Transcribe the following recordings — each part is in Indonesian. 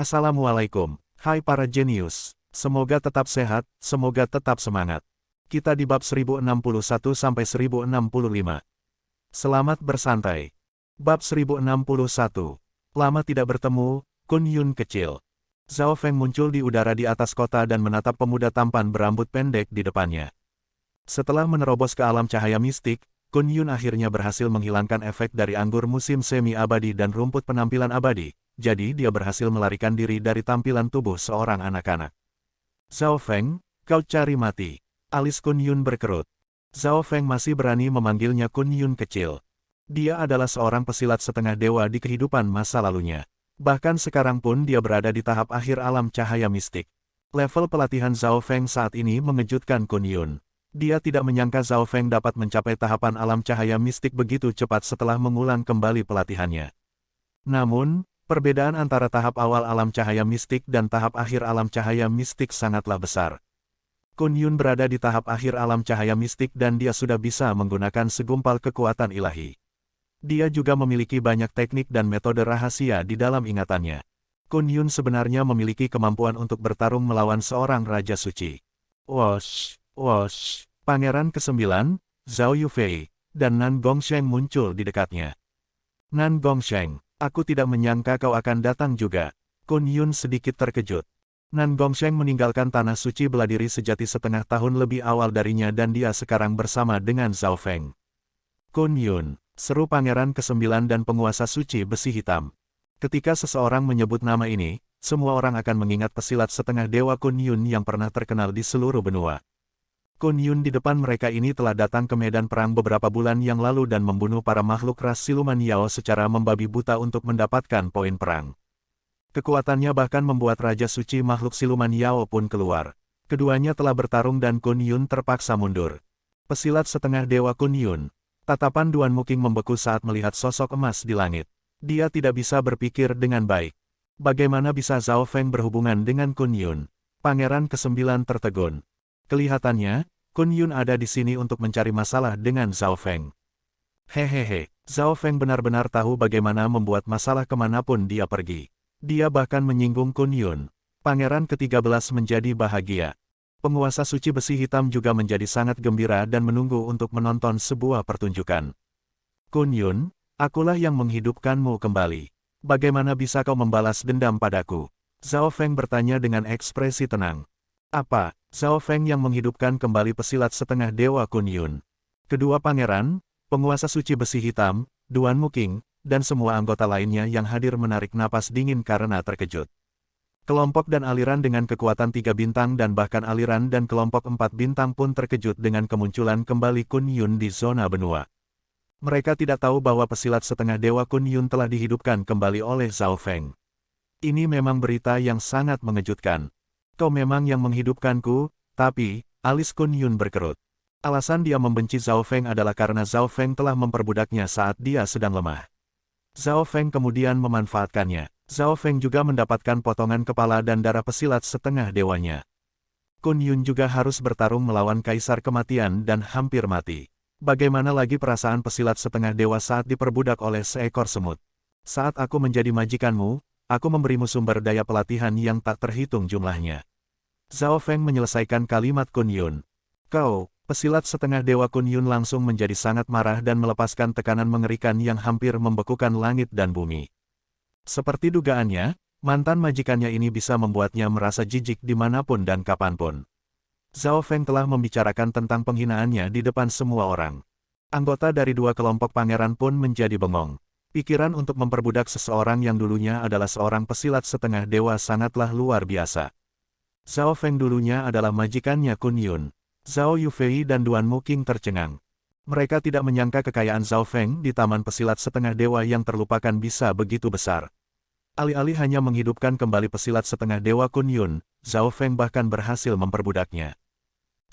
Assalamualaikum, hai para jenius. Semoga tetap sehat, semoga tetap semangat. Kita di bab 1061-1065. Selamat bersantai. Bab 1061. Lama tidak bertemu, Kun Yun kecil. Zhao Feng muncul di udara di atas kota dan menatap pemuda tampan berambut pendek di depannya. Setelah menerobos ke alam cahaya mistik, Kun Yun akhirnya berhasil menghilangkan efek dari anggur musim semi abadi dan rumput penampilan abadi. Jadi dia berhasil melarikan diri dari tampilan tubuh seorang anak-anak. Zhao Feng, kau cari mati. Alis Kun Yun berkerut. Zhao Feng masih berani memanggilnya Kun Yun kecil. Dia adalah seorang pesilat setengah dewa di kehidupan masa lalunya. Bahkan sekarang pun dia berada di tahap akhir alam cahaya mistik. Level pelatihan Zhao Feng saat ini mengejutkan Kun Yun. Dia tidak menyangka Zhao Feng dapat mencapai tahapan alam cahaya mistik begitu cepat setelah mengulang kembali pelatihannya. Namun, perbedaan antara tahap awal alam cahaya mistik dan tahap akhir alam cahaya mistik sangatlah besar. Kun Yun berada di tahap akhir alam cahaya mistik dan dia sudah bisa menggunakan segumpal kekuatan ilahi. Dia juga memiliki banyak teknik dan metode rahasia di dalam ingatannya. Kun Yun sebenarnya memiliki kemampuan untuk bertarung melawan seorang Raja Suci. Wosh, wosh, Pangeran ke-9, Zhao Yufei, dan Nan Gongsheng muncul di dekatnya. Nan Gongsheng, aku tidak menyangka kau akan datang juga. Kun Yun sedikit terkejut. Nan Gongsheng meninggalkan tanah suci bela diri sejati setengah tahun lebih awal darinya dan dia sekarang bersama dengan Zhao Feng. Kun Yun, seru Pangeran ke-9 dan penguasa suci besi hitam. Ketika seseorang menyebut nama ini, semua orang akan mengingat pesilat setengah dewa Kun Yun yang pernah terkenal di seluruh benua. Kun Yun di depan mereka ini telah datang ke medan perang beberapa bulan yang lalu dan membunuh para makhluk ras siluman Yao secara membabi buta untuk mendapatkan poin perang. Kekuatannya bahkan membuat Raja Suci makhluk siluman Yao pun keluar. Keduanya telah bertarung dan Kun Yun terpaksa mundur. Pesilat setengah dewa Kun Yun. Tatapan Duan Muking membeku saat melihat sosok emas di langit. Dia tidak bisa berpikir dengan baik. Bagaimana bisa Zhao Feng berhubungan dengan Kun Yun? Pangeran ke-9 tertegun. Kelihatannya, Kun Yun ada di sini untuk mencari masalah dengan Zhao Feng. Hehehe, Zhao Feng benar-benar tahu bagaimana membuat masalah kemanapun dia pergi. Dia bahkan menyinggung Kun Yun. Pangeran ke-13 menjadi bahagia. Penguasa suci besi hitam juga menjadi sangat gembira dan menunggu untuk menonton sebuah pertunjukan. Kun Yun, akulah yang menghidupkanmu kembali. Bagaimana bisa kau membalas dendam padaku? Zhao Feng bertanya dengan ekspresi tenang. Apa? Zhao Feng yang menghidupkan kembali pesilat setengah dewa Kun Yun. Kedua pangeran, penguasa suci besi hitam, Duan Muking, dan semua anggota lainnya yang hadir menarik napas dingin karena terkejut. Kelompok dan aliran dengan kekuatan 3 bintang dan bahkan aliran dan kelompok 4 bintang pun terkejut dengan kemunculan kembali Kun Yun di zona benua. Mereka tidak tahu bahwa pesilat setengah dewa Kun Yun telah dihidupkan kembali oleh Zhao Feng. Ini memang berita yang sangat mengejutkan. Kau memang yang menghidupkanku, tapi, alis Kun Yun berkerut. Alasan dia membenci Zhao Feng adalah karena Zhao Feng telah memperbudaknya saat dia sedang lemah. Zhao Feng kemudian memanfaatkannya. Zhao Feng juga mendapatkan potongan kepala dan darah pesilat setengah dewanya. Kun Yun juga harus bertarung melawan Kaisar Kematian dan hampir mati. Bagaimana lagi perasaan pesilat setengah dewa saat diperbudak oleh seekor semut? Saat aku menjadi majikanmu, aku memberimu sumber daya pelatihan yang tak terhitung jumlahnya. Zhao Feng menyelesaikan kalimat Kun Yun. Kau, pesilat setengah dewa Kun Yun langsung menjadi sangat marah dan melepaskan tekanan mengerikan yang hampir membekukan langit dan bumi. Seperti dugaannya, mantan majikannya ini bisa membuatnya merasa jijik dimanapun dan kapanpun. Zhao Feng telah membicarakan tentang penghinaannya di depan semua orang. Anggota dari 2 kelompok pangeran pun menjadi bengong. Pikiran untuk memperbudak seseorang yang dulunya adalah seorang pesilat setengah dewa sangatlah luar biasa. Zhao Feng dulunya adalah majikannya Kun Yun. Zhao Yufei dan Duan Muking tercengang. Mereka tidak menyangka kekayaan Zhao Feng di taman pesilat setengah dewa yang terlupakan bisa begitu besar. Alih-alih hanya menghidupkan kembali pesilat setengah dewa Kun Yun, Zhao Feng bahkan berhasil memperbudaknya.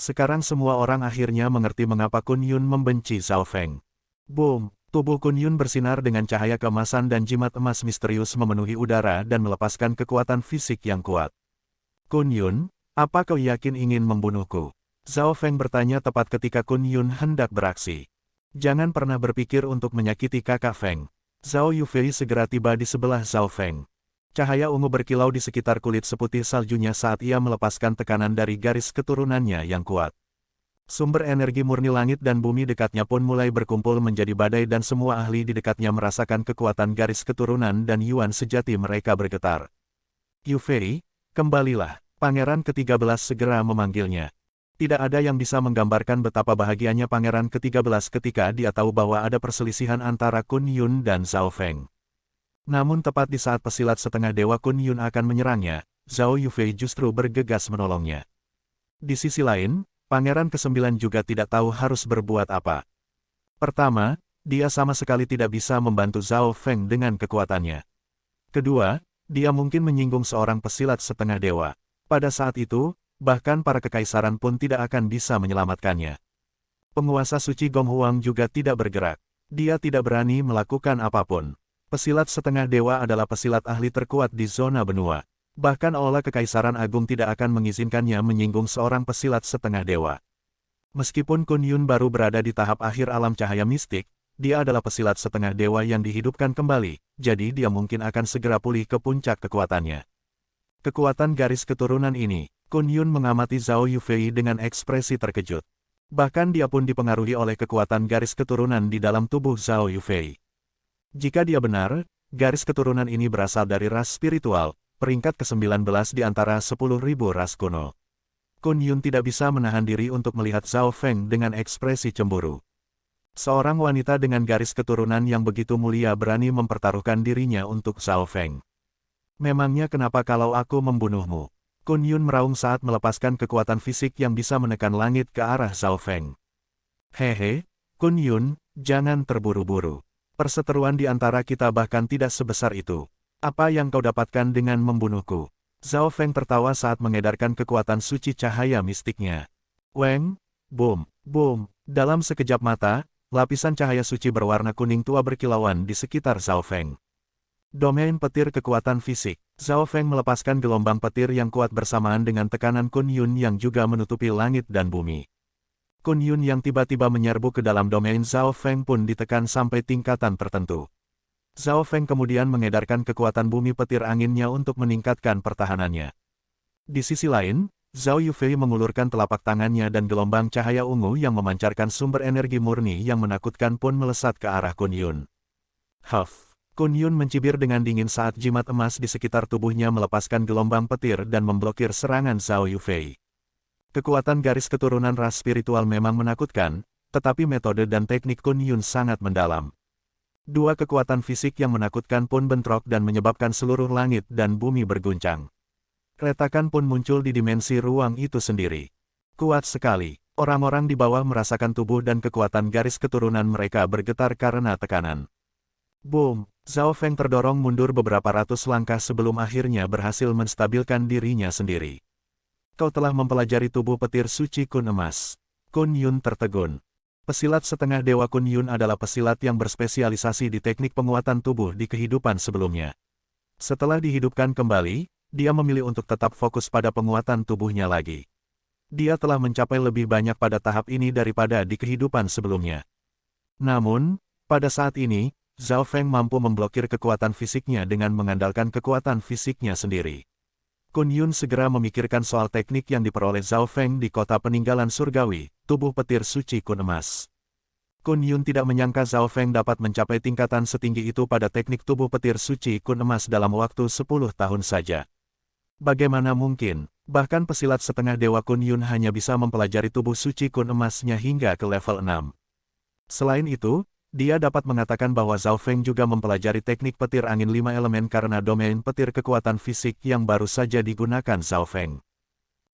Sekarang semua orang akhirnya mengerti mengapa Kun Yun membenci Zhao Feng. Boom! Tubuh Kun Yun bersinar dengan cahaya keemasan dan jimat emas misterius memenuhi udara dan melepaskan kekuatan fisik yang kuat. Kun Yun, apa kau yakin ingin membunuhku? Zhao Feng bertanya tepat ketika Kun Yun hendak beraksi. Jangan pernah berpikir untuk menyakiti kakak Feng. Zhao Yufei segera tiba di sebelah Zhao Feng. Cahaya ungu berkilau di sekitar kulit seputih saljunya saat ia melepaskan tekanan dari garis keturunannya yang kuat. Sumber energi murni langit dan bumi dekatnya pun mulai berkumpul menjadi badai dan semua ahli di dekatnya merasakan kekuatan garis keturunan dan Yuan sejati mereka bergetar. Yufei, kembalilah, Pangeran ke-13 segera memanggilnya. Tidak ada yang bisa menggambarkan betapa bahagianya Pangeran ke-13 ketika dia tahu bahwa ada perselisihan antara Kun Yun dan Zhao Feng. Namun tepat di saat pesilat setengah dewa Kun Yun akan menyerangnya, Zhao Yufei justru bergegas menolongnya. Di sisi lain, Pangeran ke-9 juga tidak tahu harus berbuat apa. Pertama, dia sama sekali tidak bisa membantu Zhao Feng dengan kekuatannya. Kedua, dia mungkin menyinggung seorang pesilat setengah dewa. Pada saat itu, bahkan para kekaisaran pun tidak akan bisa menyelamatkannya. Penguasa suci Gong Huang juga tidak bergerak. Dia tidak berani melakukan apapun. Pesilat setengah dewa adalah pesilat ahli terkuat di zona benua. Bahkan Aula Kekaisaran Agung tidak akan mengizinkannya menyinggung seorang pesilat setengah dewa. Meskipun Kun Yun baru berada di tahap akhir alam cahaya mistik, dia adalah pesilat setengah dewa yang dihidupkan kembali, jadi dia mungkin akan segera pulih ke puncak kekuatannya. Kekuatan garis keturunan ini, Kun Yun mengamati Zhao Yufei dengan ekspresi terkejut. Bahkan dia pun dipengaruhi oleh kekuatan garis keturunan di dalam tubuh Zhao Yufei. Jika dia benar, garis keturunan ini berasal dari ras spiritual, peringkat ke-19 di antara 10.000 ras kuno. Kun Yun tidak bisa menahan diri untuk melihat Zhao Feng dengan ekspresi cemburu. Seorang wanita dengan garis keturunan yang begitu mulia berani mempertaruhkan dirinya untuk Zhao Feng. Memangnya kenapa kalau aku membunuhmu? Kun Yun meraung saat melepaskan kekuatan fisik yang bisa menekan langit ke arah Zhao Feng. Hehe, Kun Yun, jangan terburu-buru. Perseteruan di antara kita bahkan tidak sebesar itu. Apa yang kau dapatkan dengan membunuhku? Zhao Feng tertawa saat mengedarkan kekuatan suci cahaya mistiknya. Weng, boom, boom. Dalam sekejap mata, lapisan cahaya suci berwarna kuning tua berkilauan di sekitar Zhao Feng. Domain petir kekuatan fisik. Zhao Feng melepaskan gelombang petir yang kuat bersamaan dengan tekanan Kun Yun yang juga menutupi langit dan bumi. Kun Yun yang tiba-tiba menyerbu ke dalam domain Zhao Feng pun ditekan sampai tingkatan tertentu. Zhao Feng kemudian mengedarkan kekuatan bumi petir anginnya untuk meningkatkan pertahanannya. Di sisi lain, Zhao Yufei mengulurkan telapak tangannya dan gelombang cahaya ungu yang memancarkan sumber energi murni yang menakutkan pun melesat ke arah Kun Yun. Huff! Kun Yun mencibir dengan dingin saat jimat emas di sekitar tubuhnya melepaskan gelombang petir dan memblokir serangan Zhao Yufei. Kekuatan garis keturunan ras spiritual memang menakutkan, tetapi metode dan teknik Kun Yun sangat mendalam. Dua kekuatan fisik yang menakutkan pun bentrok dan menyebabkan seluruh langit dan bumi berguncang. Retakan pun muncul di dimensi ruang itu sendiri. Kuat sekali, orang-orang di bawah merasakan tubuh dan kekuatan garis keturunan mereka bergetar karena tekanan. Boom! Zhao Feng terdorong mundur beberapa ratus langkah sebelum akhirnya berhasil menstabilkan dirinya sendiri. Kau telah mempelajari tubuh petir suci Kun Emas. Kun Yun tertegun. Pesilat setengah dewa Kun Yun adalah pesilat yang berspesialisasi di teknik penguatan tubuh di kehidupan sebelumnya. Setelah dihidupkan kembali, dia memilih untuk tetap fokus pada penguatan tubuhnya lagi. Dia telah mencapai lebih banyak pada tahap ini daripada di kehidupan sebelumnya. Namun, pada saat ini, Zhao Feng mampu memblokir kekuatan fisiknya dengan mengandalkan kekuatan fisiknya sendiri. Kun Yun segera memikirkan soal teknik yang diperoleh Zhao Feng di kota peninggalan surgawi, tubuh petir suci Kun Emas. Kun Yun tidak menyangka Zhao Feng dapat mencapai tingkatan setinggi itu pada teknik tubuh petir suci Kun Emas dalam waktu 10 tahun saja. Bagaimana mungkin, bahkan pesilat setengah dewa Kun Yun hanya bisa mempelajari tubuh suci Kun Emasnya hingga ke level 6. Selain itu, dia dapat mengatakan bahwa Zhao Feng juga mempelajari teknik petir angin 5 elemen karena domain petir kekuatan fisik yang baru saja digunakan Zhao Feng.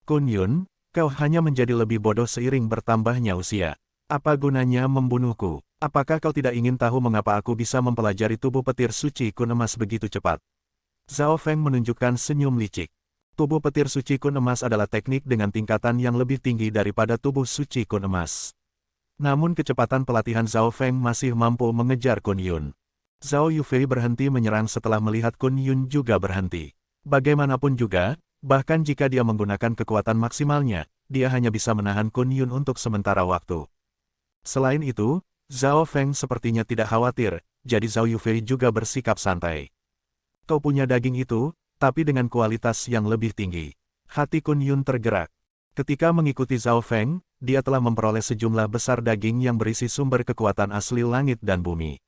Kun Yun, kau hanya menjadi lebih bodoh seiring bertambahnya usia. Apa gunanya membunuhku? Apakah kau tidak ingin tahu mengapa aku bisa mempelajari tubuh petir suci Kun Emas begitu cepat? Zhao Feng menunjukkan senyum licik. Tubuh petir suci Kun Emas adalah teknik dengan tingkatan yang lebih tinggi daripada tubuh suci Kun Emas. Namun kecepatan pelatihan Zhao Feng masih mampu mengejar Kun Yun. Zhao Yufei berhenti menyerang setelah melihat Kun Yun juga berhenti. Bagaimanapun juga, bahkan jika dia menggunakan kekuatan maksimalnya, dia hanya bisa menahan Kun Yun untuk sementara waktu. Selain itu, Zhao Feng sepertinya tidak khawatir, jadi Zhao Yufei juga bersikap santai. Kau punya daging itu, tapi dengan kualitas yang lebih tinggi. Hati Kun Yun tergerak. Ketika mengikuti Zhao Feng, dia telah memperoleh sejumlah besar daging yang berisi sumber kekuatan asli langit dan bumi.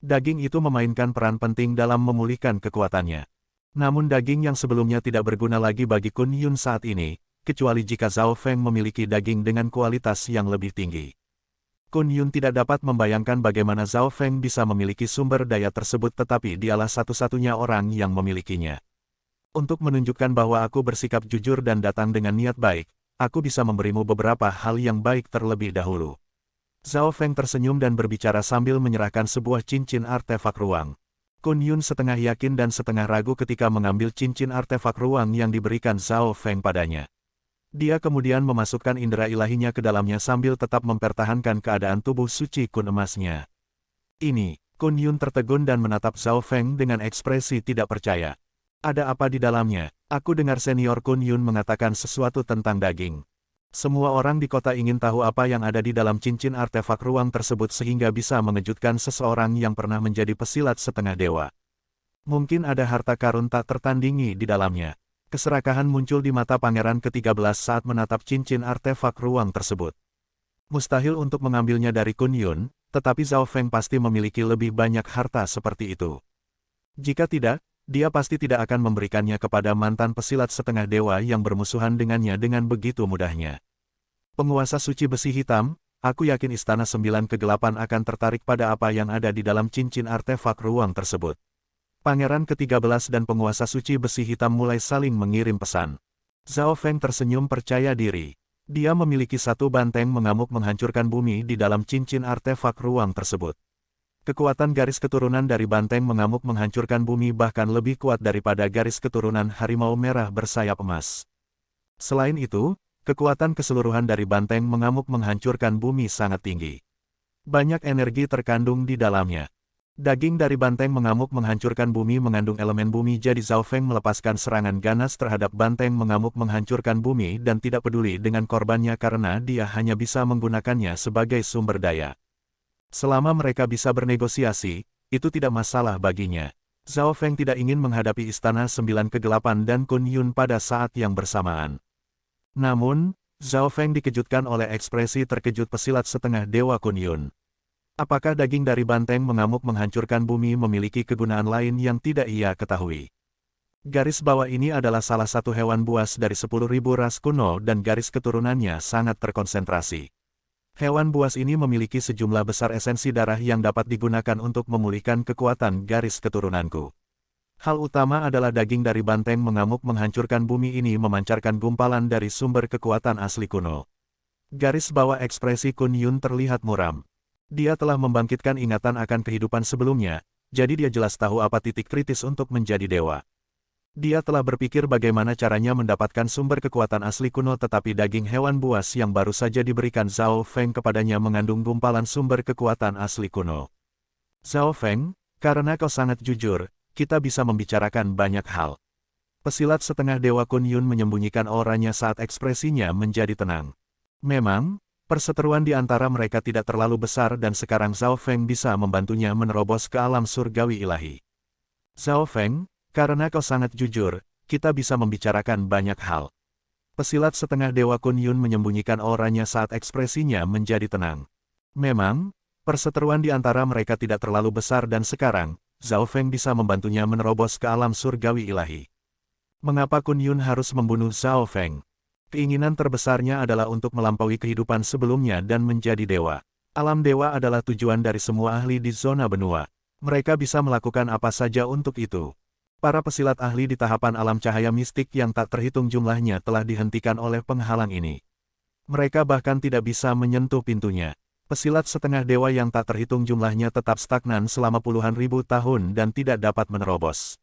Daging itu memainkan peran penting dalam memulihkan kekuatannya. Namun daging yang sebelumnya tidak berguna lagi bagi Kun Yun saat ini, kecuali jika Zhao Feng memiliki daging dengan kualitas yang lebih tinggi. Kun Yun tidak dapat membayangkan bagaimana Zhao Feng bisa memiliki sumber daya tersebut tetapi dialah satu-satunya orang yang memilikinya. Untuk menunjukkan bahwa aku bersikap jujur dan datang dengan niat baik, aku bisa memberimu beberapa hal yang baik terlebih dahulu. Zhao Feng tersenyum dan berbicara sambil menyerahkan sebuah cincin artefak ruang. Kun Yun setengah yakin dan setengah ragu ketika mengambil cincin artefak ruang yang diberikan Zhao Feng padanya. Dia kemudian memasukkan indera ilahinya ke dalamnya sambil tetap mempertahankan keadaan tubuh suci kun emasnya. Ini, Kun Yun tertegun dan menatap Zhao Feng dengan ekspresi tidak percaya. Ada apa di dalamnya? Aku dengar senior Kun Yun mengatakan sesuatu tentang daging. Semua orang di kota ingin tahu apa yang ada di dalam cincin artefak ruang tersebut sehingga bisa mengejutkan seseorang yang pernah menjadi pesilat setengah dewa. Mungkin ada harta karun tak tertandingi di dalamnya. Keserakahan muncul di mata pangeran ke-13 saat menatap cincin artefak ruang tersebut. Mustahil untuk mengambilnya dari Kun Yun, tetapi Zhao Feng pasti memiliki lebih banyak harta seperti itu. Jika tidak, dia pasti tidak akan memberikannya kepada mantan pesilat setengah dewa yang bermusuhan dengannya dengan begitu mudahnya. Penguasa suci besi hitam, aku yakin Istana Sembilan Kegelapan akan tertarik pada apa yang ada di dalam cincin artefak ruang tersebut. Pangeran ke-13 dan penguasa suci besi hitam mulai saling mengirim pesan. Zhao Feng tersenyum percaya diri. Dia memiliki satu banteng mengamuk menghancurkan bumi di dalam cincin artefak ruang tersebut. Kekuatan garis keturunan dari banteng mengamuk menghancurkan bumi bahkan lebih kuat daripada garis keturunan harimau merah bersayap emas. Selain itu, kekuatan keseluruhan dari banteng mengamuk menghancurkan bumi sangat tinggi. Banyak energi terkandung di dalamnya. Daging dari banteng mengamuk menghancurkan bumi mengandung elemen bumi jadi Zhao Feng melepaskan serangan ganas terhadap banteng mengamuk menghancurkan bumi dan tidak peduli dengan korbannya karena dia hanya bisa menggunakannya sebagai sumber daya. Selama mereka bisa bernegosiasi, itu tidak masalah baginya. Zhao Feng tidak ingin menghadapi Istana Sembilan Kegelapan dan Kun Yun pada saat yang bersamaan. Namun, Zhao Feng dikejutkan oleh ekspresi terkejut pesilat setengah dewa Kun Yun. Apakah daging dari banteng mengamuk menghancurkan bumi memiliki kegunaan lain yang tidak ia ketahui? Garis bawah ini adalah salah satu hewan buas dari 10.000 ras kuno dan garis keturunannya sangat terkonsentrasi. Hewan buas ini memiliki sejumlah besar esensi darah yang dapat digunakan untuk memulihkan kekuatan garis keturunanku. Hal utama adalah daging dari banteng mengamuk menghancurkan bumi ini memancarkan gumpalan dari sumber kekuatan asli kuno. Garis bawah ekspresi Kun Yun terlihat muram. Dia telah membangkitkan ingatan akan kehidupan sebelumnya, jadi dia jelas tahu apa titik kritis untuk menjadi dewa. Dia telah berpikir bagaimana caranya mendapatkan sumber kekuatan asli kuno tetapi daging hewan buas yang baru saja diberikan Zhao Feng kepadanya mengandung gumpalan sumber kekuatan asli kuno. Zhao Feng, karena kau sangat jujur, kita bisa membicarakan banyak hal. Pesilat setengah dewa Kun Yun menyembunyikan auranya saat ekspresinya menjadi tenang. Memang, perseteruan di antara mereka tidak terlalu besar dan sekarang Zhao Feng bisa membantunya menerobos ke alam surgawi ilahi. Zhao Feng, karena kau sangat jujur, kita bisa membicarakan banyak hal. Pesilat setengah dewa Kun Yun menyembunyikan auranya saat ekspresinya menjadi tenang. Memang, perseteruan di antara mereka tidak terlalu besar dan sekarang, Zhao Feng bisa membantunya menerobos ke alam surgawi ilahi. Mengapa Kun Yun harus membunuh Zhao Feng? Keinginan terbesarnya adalah untuk melampaui kehidupan sebelumnya dan menjadi dewa. Alam dewa adalah tujuan dari semua ahli di zona benua. Mereka bisa melakukan apa saja untuk itu. Para pesilat ahli di tahapan alam cahaya mistik yang tak terhitung jumlahnya telah dihentikan oleh penghalang ini. Mereka bahkan tidak bisa menyentuh pintunya. Pesilat setengah dewa yang tak terhitung jumlahnya tetap stagnan selama puluhan ribu tahun dan tidak dapat menerobos.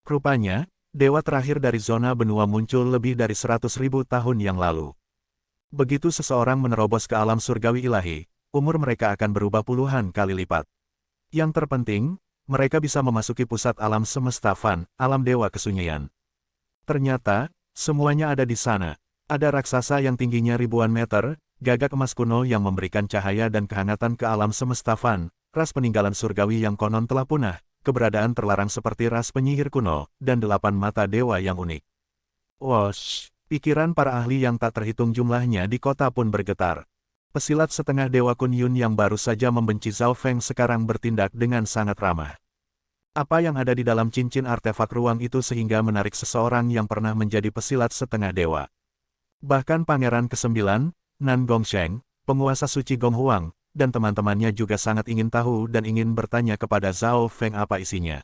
Rupanya, dewa terakhir dari zona benua muncul lebih dari 100.000 tahun yang lalu. Begitu seseorang menerobos ke alam surgawi ilahi, umur mereka akan berubah puluhan kali lipat. Yang terpenting, mereka bisa memasuki pusat alam semesta Fan, alam dewa kesunyian. Ternyata, semuanya ada di sana. Ada raksasa yang tingginya ribuan meter, gagak emas kuno yang memberikan cahaya dan kehangatan ke alam semesta Fan, ras peninggalan surgawi yang konon telah punah, keberadaan terlarang seperti ras penyihir kuno, dan 8 mata dewa yang unik. Wosh! Pikiran para ahli yang tak terhitung jumlahnya di kota pun bergetar. Pesilat setengah dewa Kun Yun yang baru saja membenci Zhao Feng sekarang bertindak dengan sangat ramah. Apa yang ada di dalam cincin artefak ruang itu sehingga menarik seseorang yang pernah menjadi pesilat setengah dewa? Bahkan Pangeran ke-9, Nan Gongsheng, penguasa suci Gong Huang, dan teman-temannya juga sangat ingin tahu dan ingin bertanya kepada Zhao Feng apa isinya.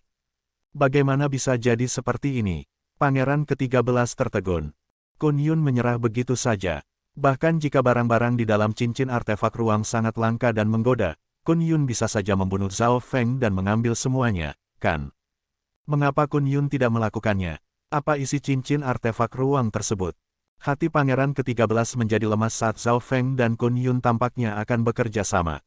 Bagaimana bisa jadi seperti ini? Pangeran ke-13 tertegun. Kun Yun menyerah begitu saja. Bahkan jika barang-barang di dalam cincin artefak ruang sangat langka dan menggoda, Kun Yun bisa saja membunuh Zhao Feng dan mengambil semuanya, kan? Mengapa Kun Yun tidak melakukannya? Apa isi cincin artefak ruang tersebut? Hati Pangeran ke-13 menjadi lemas saat Zhao Feng dan Kun Yun tampaknya akan bekerja sama.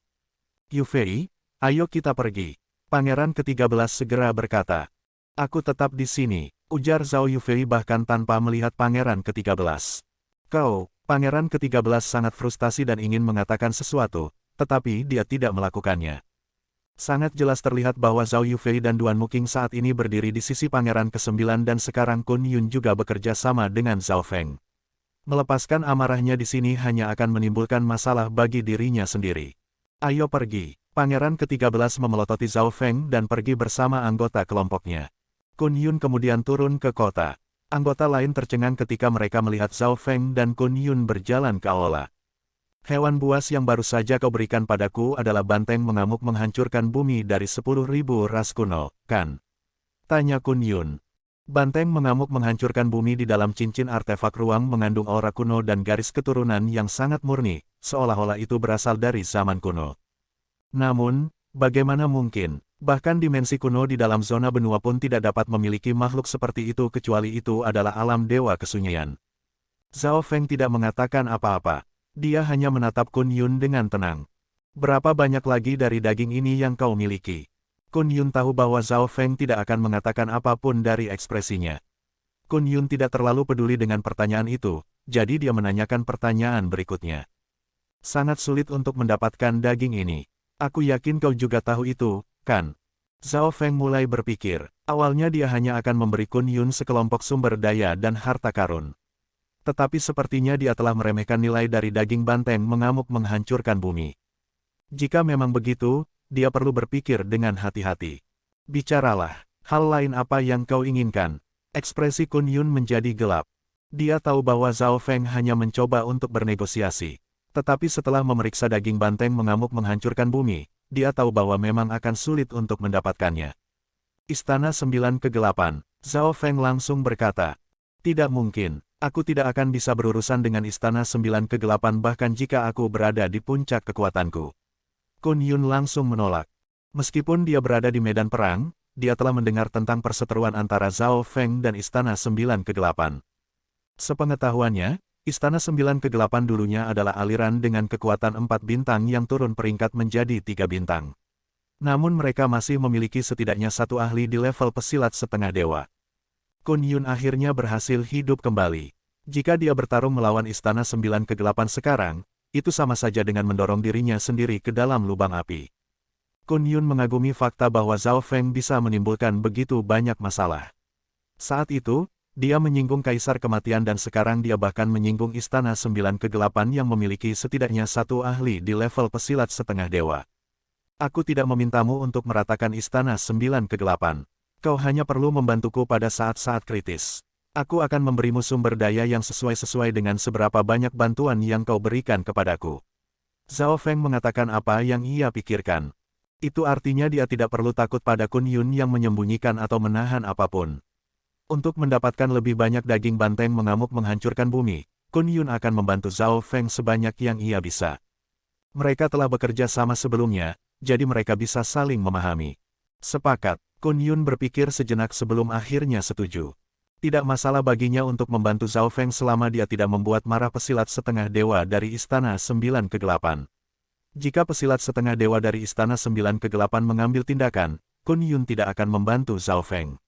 Yu Fei, ayo kita pergi. Pangeran ke-13 segera berkata. Aku tetap di sini, ujar Zhao Yufei bahkan tanpa melihat Pangeran ke-13. Kau, Pangeran ke-13 sangat frustasi dan ingin mengatakan sesuatu, tetapi dia tidak melakukannya. Sangat jelas terlihat bahwa Zhao Yufei dan Duan Muqing saat ini berdiri di sisi Pangeran ke-9 dan sekarang Kun Yun juga bekerja sama dengan Zhao Feng. Melepaskan amarahnya di sini hanya akan menimbulkan masalah bagi dirinya sendiri. Ayo pergi. Pangeran ke-13 memelototi Zhao Feng dan pergi bersama anggota kelompoknya. Kun Yun kemudian turun ke kota. Anggota lain tercengang ketika mereka melihat Zhao Feng dan Kun Yun berjalan ke aula. Hewan buas yang baru saja kau berikan padaku adalah banteng mengamuk menghancurkan bumi dari 10.000 ras kuno, kan? Tanya Kun Yun. Banteng mengamuk menghancurkan bumi di dalam cincin artefak ruang mengandung aura kuno dan garis keturunan yang sangat murni, seolah-olah itu berasal dari zaman kuno. Namun, bagaimana mungkin? Bahkan dimensi kuno di dalam zona benua pun tidak dapat memiliki makhluk seperti itu kecuali itu adalah alam dewa kesunyian. Zhao Feng tidak mengatakan apa-apa. Dia hanya menatap Kun Yun dengan tenang. Berapa banyak lagi dari daging ini yang kau miliki? Kun Yun tahu bahwa Zhao Feng tidak akan mengatakan apapun dari ekspresinya. Kun Yun tidak terlalu peduli dengan pertanyaan itu, jadi dia menanyakan pertanyaan berikutnya. Sangat sulit untuk mendapatkan daging ini. Aku yakin kau juga tahu itu, kan? Zhao Feng mulai berpikir. Awalnya dia hanya akan memberi Kun Yun sekelompok sumber daya dan harta karun. Tetapi sepertinya dia telah meremehkan nilai dari daging banteng mengamuk menghancurkan bumi. Jika memang begitu, dia perlu berpikir dengan hati-hati. Bicaralah, hal lain apa yang kau inginkan? Ekspresi Kun Yun menjadi gelap. Dia tahu bahwa Zhao Feng hanya mencoba untuk bernegosiasi. Tetapi setelah memeriksa daging banteng mengamuk menghancurkan bumi, dia tahu bahwa memang akan sulit untuk mendapatkannya. Istana 9 kegelapan, Zhao Feng langsung berkata. Tidak mungkin, aku tidak akan bisa berurusan dengan Istana 9 kegelapan bahkan jika aku berada di puncak kekuatanku. Kun Yun langsung menolak. Meskipun dia berada di medan perang, dia telah mendengar tentang perseteruan antara Zhao Feng dan Istana 9 kegelapan. Sepengetahuannya, Istana 9 kegelapan dulunya adalah aliran dengan kekuatan 4 bintang yang turun peringkat menjadi 3 bintang. Namun mereka masih memiliki setidaknya satu ahli di level pesilat setengah dewa. Kun Yun akhirnya berhasil hidup kembali. Jika dia bertarung melawan Istana 9 kegelapan sekarang, itu sama saja dengan mendorong dirinya sendiri ke dalam lubang api. Kun Yun mengagumi fakta bahwa Zhao Feng bisa menimbulkan begitu banyak masalah. Saat itu, dia menyinggung Kaisar Kematian dan sekarang dia bahkan menyinggung Istana 9 kegelapan yang memiliki setidaknya satu ahli di level pesilat setengah dewa. Aku tidak memintamu untuk meratakan Istana 9 kegelapan. Kau hanya perlu membantuku pada saat-saat kritis. Aku akan memberimu sumber daya yang sesuai dengan seberapa banyak bantuan yang kau berikan kepadaku. Zhao Feng mengatakan apa yang ia pikirkan. Itu artinya dia tidak perlu takut pada Kun Yun yang menyembunyikan atau menahan apapun. Untuk mendapatkan lebih banyak daging banteng mengamuk menghancurkan bumi, Kun Yun akan membantu Zhao Feng sebanyak yang ia bisa. Mereka telah bekerja sama sebelumnya, jadi mereka bisa saling memahami. Sepakat. Kun Yun berpikir sejenak sebelum akhirnya setuju. Tidak masalah baginya untuk membantu Zhao Feng selama dia tidak membuat marah pesilat setengah dewa dari Istana 9 kegelapan. Jika pesilat setengah dewa dari Istana 9 kegelapan mengambil tindakan, Kun Yun tidak akan membantu Zhao Feng.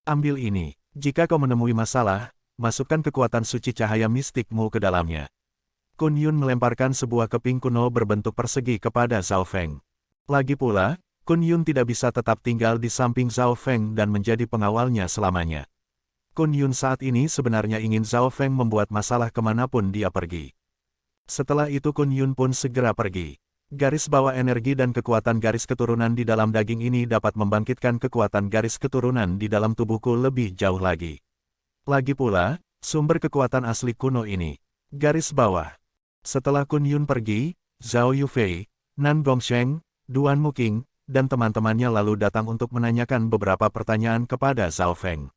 Ambil ini, jika kau menemui masalah, masukkan kekuatan suci cahaya mistikmu ke dalamnya. Kun Yun melemparkan sebuah keping kuno berbentuk persegi kepada Zhao Feng. Lagi pula, Kun Yun tidak bisa tetap tinggal di samping Zhao Feng dan menjadi pengawalnya selamanya. Kun Yun saat ini sebenarnya ingin Zhao Feng membuat masalah kemanapun dia pergi. Setelah itu Kun Yun pun segera pergi. Garis bawah energi dan kekuatan garis keturunan di dalam daging ini dapat membangkitkan kekuatan garis keturunan di dalam tubuhku lebih jauh lagi. Lagi pula, sumber kekuatan asli kuno ini. Garis bawah. Setelah Kun Yun pergi, Zhao Yufei, Nan Gongsheng, Duan Muqing, dan teman-temannya lalu datang untuk menanyakan beberapa pertanyaan kepada Zhao Feng.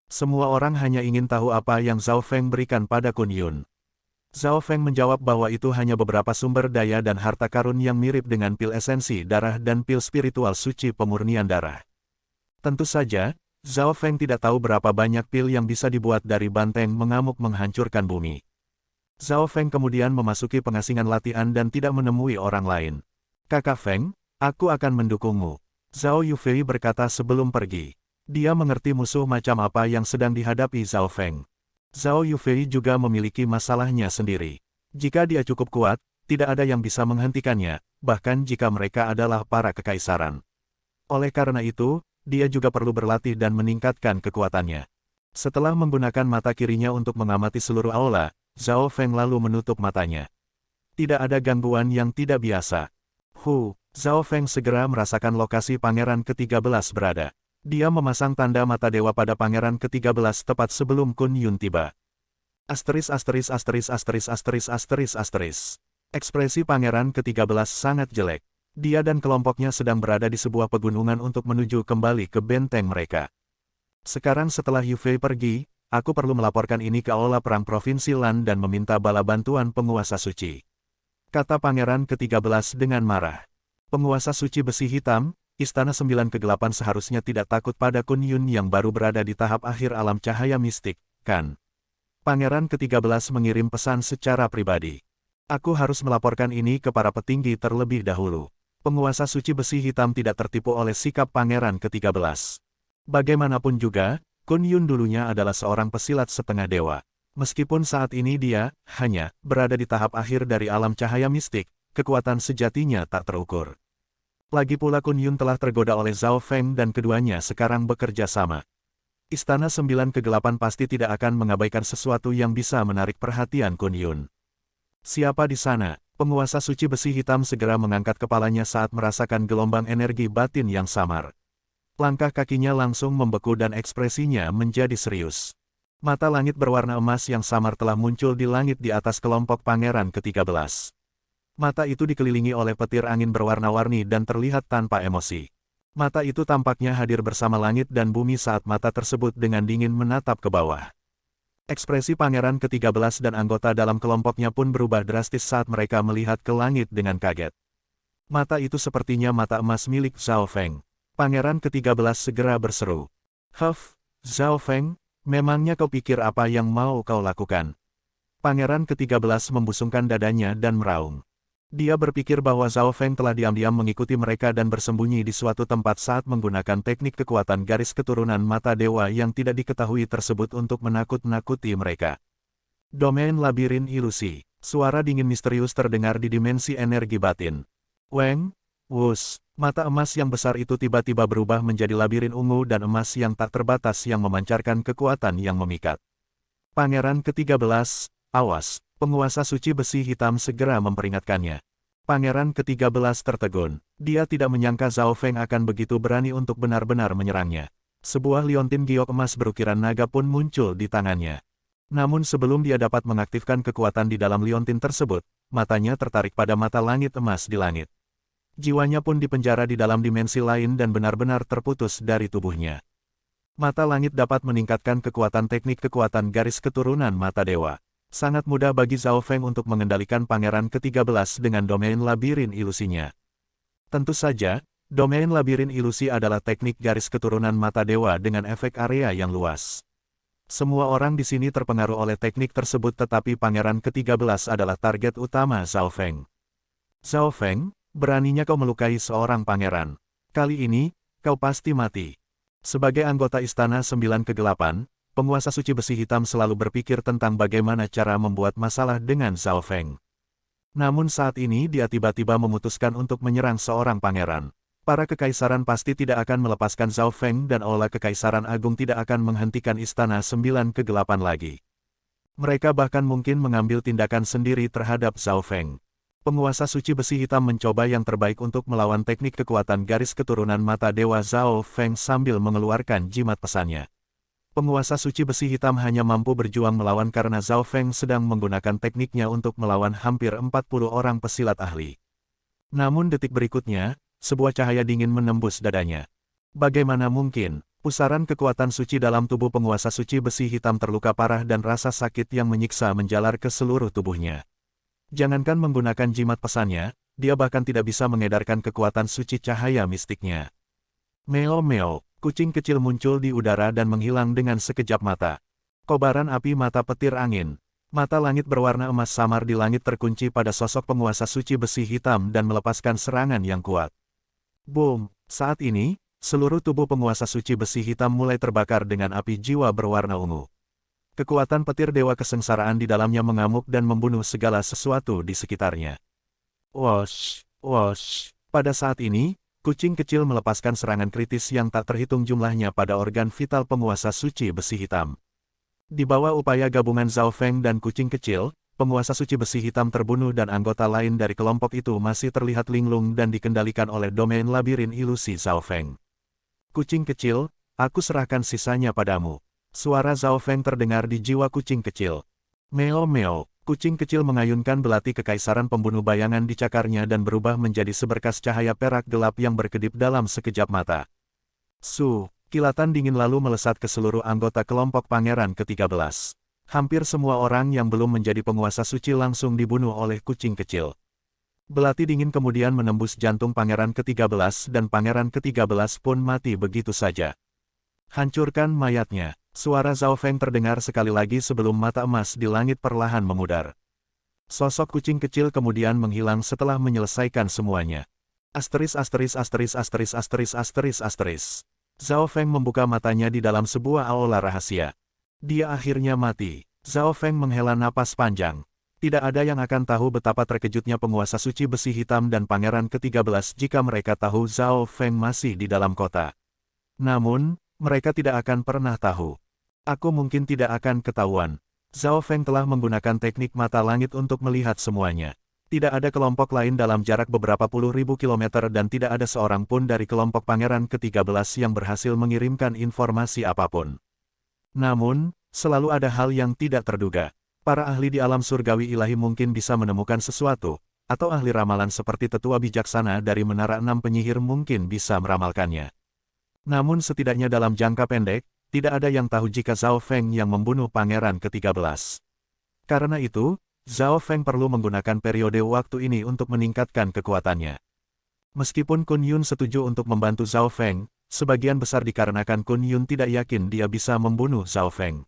Semua orang hanya ingin tahu apa yang Zhao Feng berikan pada Kun Yun. Zhao Feng menjawab bahwa itu hanya beberapa sumber daya dan harta karun yang mirip dengan pil esensi darah dan pil spiritual suci pemurnian darah. Tentu saja, Zhao Feng tidak tahu berapa banyak pil yang bisa dibuat dari banteng mengamuk menghancurkan bumi. Zhao Feng kemudian memasuki pengasingan latihan dan tidak menemui orang lain. Kakak Feng, aku akan mendukungmu. Zhao Yufei berkata sebelum pergi. Dia mengerti musuh macam apa yang sedang dihadapi Zhao Feng. Zhao Yufei juga memiliki masalahnya sendiri. Jika dia cukup kuat, tidak ada yang bisa menghentikannya, bahkan jika mereka adalah para kekaisaran. Oleh karena itu, dia juga perlu berlatih dan meningkatkan kekuatannya. Setelah menggunakan mata kirinya untuk mengamati seluruh aula, Zhao Feng lalu menutup matanya. Tidak ada gangguan yang tidak biasa. Zhao Feng segera merasakan lokasi pangeran ke-13 berada. Dia memasang tanda mata dewa pada pangeran ke-13 tepat sebelum Kun Yun tiba. Ekspresi pangeran ke-13 sangat jelek. Dia dan kelompoknya sedang berada di sebuah pegunungan untuk menuju kembali ke benteng mereka. Sekarang setelah Yufei pergi, aku perlu melaporkan ini ke Aula Perang Provinsi Lan dan meminta bala bantuan penguasa suci. Kata pangeran ke-13 dengan marah. Penguasa suci besi hitam, Istana 9 Kegelapan seharusnya tidak takut pada Kun Yun yang baru berada di tahap akhir alam cahaya mistik, kan? Pangeran ke-13 mengirim pesan secara pribadi. Aku harus melaporkan ini ke para petinggi terlebih dahulu. Penguasa suci besi hitam tidak tertipu oleh sikap pangeran ke-13. Bagaimanapun juga, Kun Yun dulunya adalah seorang pesilat setengah dewa. Meskipun saat ini dia hanya berada di tahap akhir dari alam cahaya mistik, kekuatan sejatinya tak terukur. Lagi pula Kun Yun telah tergoda oleh Zhao Feng dan keduanya sekarang bekerja sama. Istana 9 Kegelapan pasti tidak akan mengabaikan sesuatu yang bisa menarik perhatian Kun Yun. Siapa di sana? Penguasa suci besi hitam segera mengangkat kepalanya saat merasakan gelombang energi batin yang samar. Langkah kakinya langsung membeku dan ekspresinya menjadi serius. Mata langit berwarna emas yang samar telah muncul di langit di atas kelompok pangeran ke-13. Mata itu dikelilingi oleh petir angin berwarna-warni dan terlihat tanpa emosi. Mata itu tampaknya hadir bersama langit dan bumi saat mata tersebut dengan dingin menatap ke bawah. Ekspresi pangeran ke-13 dan anggota dalam kelompoknya pun berubah drastis saat mereka melihat ke langit dengan kaget. Mata itu sepertinya mata emas milik Zhao Feng. Pangeran ke-13 segera berseru. Zhao Feng, memangnya kau pikir apa yang mau kau lakukan? Pangeran ke-13 membusungkan dadanya dan meraung. Dia berpikir bahwa Zhao Feng telah diam-diam mengikuti mereka dan bersembunyi di suatu tempat saat menggunakan teknik kekuatan garis keturunan mata dewa yang tidak diketahui tersebut untuk menakut-nakuti mereka. Domain labirin ilusi. Suara dingin misterius terdengar di dimensi energi batin. Mata emas yang besar itu tiba-tiba berubah menjadi labirin ungu dan emas yang tak terbatas yang memancarkan kekuatan yang memikat. Pangeran ke-13, awas. Penguasa suci besi hitam segera memperingatkannya. Pangeran ke-13 tertegun. Dia tidak menyangka Zhao Feng akan begitu berani untuk benar-benar menyerangnya. Sebuah liontin giok emas berukiran naga pun muncul di tangannya. Namun sebelum dia dapat mengaktifkan kekuatan di dalam liontin tersebut, matanya tertarik pada mata langit emas di langit. Jiwanya pun dipenjara di dalam dimensi lain dan benar-benar terputus dari tubuhnya. Mata langit dapat meningkatkan kekuatan teknik kekuatan garis keturunan mata dewa. Sangat mudah bagi Zhao Feng untuk mengendalikan pangeran ke-13 dengan domain labirin ilusinya. Tentu saja, domain labirin ilusi adalah teknik garis keturunan mata dewa dengan efek area yang luas. Semua orang di sini terpengaruh oleh teknik tersebut tetapi pangeran ke-13 adalah target utama Zhao Feng. Zhao Feng, beraninya kau melukai seorang pangeran. Kali ini, kau pasti mati. Sebagai anggota Istana 9 Kegelapan, penguasa suci besi hitam selalu berpikir tentang bagaimana cara membuat masalah dengan Zhao Feng. Namun saat ini dia tiba-tiba memutuskan untuk menyerang seorang pangeran. Para kekaisaran pasti tidak akan melepaskan Zhao Feng dan Aula Kekaisaran Agung tidak akan menghentikan Istana Sembilan Kegelapan lagi. Mereka bahkan mungkin mengambil tindakan sendiri terhadap Zhao Feng. Penguasa suci besi hitam mencoba yang terbaik untuk melawan teknik kekuatan garis keturunan mata Dewa Zhao Feng sambil mengeluarkan jimat pesannya. Penguasa suci besi hitam hanya mampu berjuang melawan karena Zhao Feng sedang menggunakan tekniknya untuk melawan hampir 40 orang pesilat ahli. Namun detik berikutnya, sebuah cahaya dingin menembus dadanya. Bagaimana mungkin? Pusaran kekuatan suci dalam tubuh penguasa suci besi hitam terluka parah dan rasa sakit yang menyiksa menjalar ke seluruh tubuhnya. Jangankan menggunakan jimat pesannya, dia bahkan tidak bisa mengedarkan kekuatan suci cahaya mistiknya. Meo-meo, kucing kecil muncul di udara dan menghilang dengan sekejap mata. Kobaran api mata petir angin. Mata langit berwarna emas samar di langit terkunci pada sosok penguasa suci besi hitam dan melepaskan serangan yang kuat. Boom! Saat ini, seluruh tubuh penguasa suci besi hitam mulai terbakar dengan api jiwa berwarna ungu. Kekuatan petir dewa kesengsaraan di dalamnya mengamuk dan membunuh segala sesuatu di sekitarnya. Wosh! Wosh! Pada saat ini, kucing kecil melepaskan serangan kritis yang tak terhitung jumlahnya pada organ vital penguasa suci besi hitam. Di bawah upaya gabungan Zhao Feng dan kucing kecil, penguasa suci besi hitam terbunuh dan anggota lain dari kelompok itu masih terlihat linglung dan dikendalikan oleh domain labirin ilusi Zhao Feng. Kucing kecil, aku serahkan sisanya padamu. Suara Zhao Feng terdengar di jiwa kucing kecil. Meo-meo, kucing kecil mengayunkan belati kekaisaran pembunuh bayangan di cakarnya dan berubah menjadi seberkas cahaya perak gelap yang berkedip dalam sekejap mata. Kilatan dingin lalu melesat ke seluruh anggota kelompok pangeran ke-13. Hampir semua orang yang belum menjadi penguasa suci langsung dibunuh oleh kucing kecil. Belati dingin kemudian menembus jantung pangeran ke-13 dan pangeran ke-13 pun mati begitu saja. Hancurkan mayatnya. Suara Zhao Feng terdengar sekali lagi sebelum mata emas di langit perlahan memudar. Sosok kucing kecil kemudian menghilang setelah menyelesaikan semuanya. Zhao Feng membuka matanya di dalam sebuah aula rahasia. Dia akhirnya mati. Zhao Feng menghela napas panjang. Tidak ada yang akan tahu betapa terkejutnya penguasa suci besi hitam dan pangeran ke-13 jika mereka tahu Zhao Feng masih di dalam kota. Namun, mereka tidak akan pernah tahu. Aku mungkin tidak akan ketahuan. Zhao Feng telah menggunakan teknik mata langit untuk melihat semuanya. Tidak ada kelompok lain dalam jarak beberapa puluh ribu kilometer dan tidak ada seorang pun dari kelompok pangeran ke-13 yang berhasil mengirimkan informasi apapun. Namun, selalu ada hal yang tidak terduga. Para ahli di alam surgawi ilahi mungkin bisa menemukan sesuatu, atau ahli ramalan seperti tetua bijaksana dari Menara Enam Penyihir mungkin bisa meramalkannya. Namun setidaknya dalam jangka pendek, tidak ada yang tahu jika Zhao Feng yang membunuh pangeran ke-13. Karena itu, Zhao Feng perlu menggunakan periode waktu ini untuk meningkatkan kekuatannya. Meskipun Kun Yun setuju untuk membantu Zhao Feng, sebagian besar dikarenakan Kun Yun tidak yakin dia bisa membunuh Zhao Feng.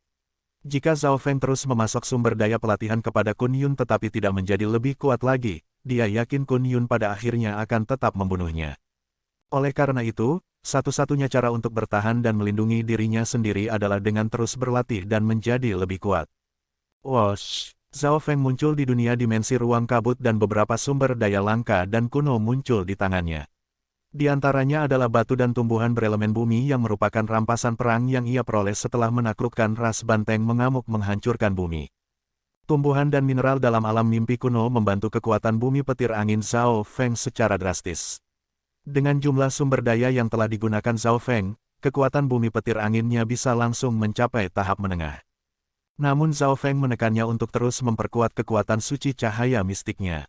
Jika Zhao Feng terus memasok sumber daya pelatihan kepada Kun Yun tetapi tidak menjadi lebih kuat lagi, dia yakin Kun Yun pada akhirnya akan tetap membunuhnya. Oleh karena itu, satu-satunya cara untuk bertahan dan melindungi dirinya sendiri adalah dengan terus berlatih dan menjadi lebih kuat. Wosh! Zhao Feng muncul di dunia dimensi ruang kabut dan beberapa sumber daya langka dan kuno muncul di tangannya. Di antaranya adalah batu dan tumbuhan berelemen bumi yang merupakan rampasan perang yang ia peroleh setelah menaklukkan ras banteng mengamuk menghancurkan bumi. Tumbuhan dan mineral dalam alam mimpi kuno membantu kekuatan bumi petir angin Zhao Feng secara drastis. Dengan jumlah sumber daya yang telah digunakan Zhao Feng, kekuatan bumi petir anginnya bisa langsung mencapai tahap menengah. Namun Zhao Feng menekannya untuk terus memperkuat kekuatan suci cahaya mistiknya.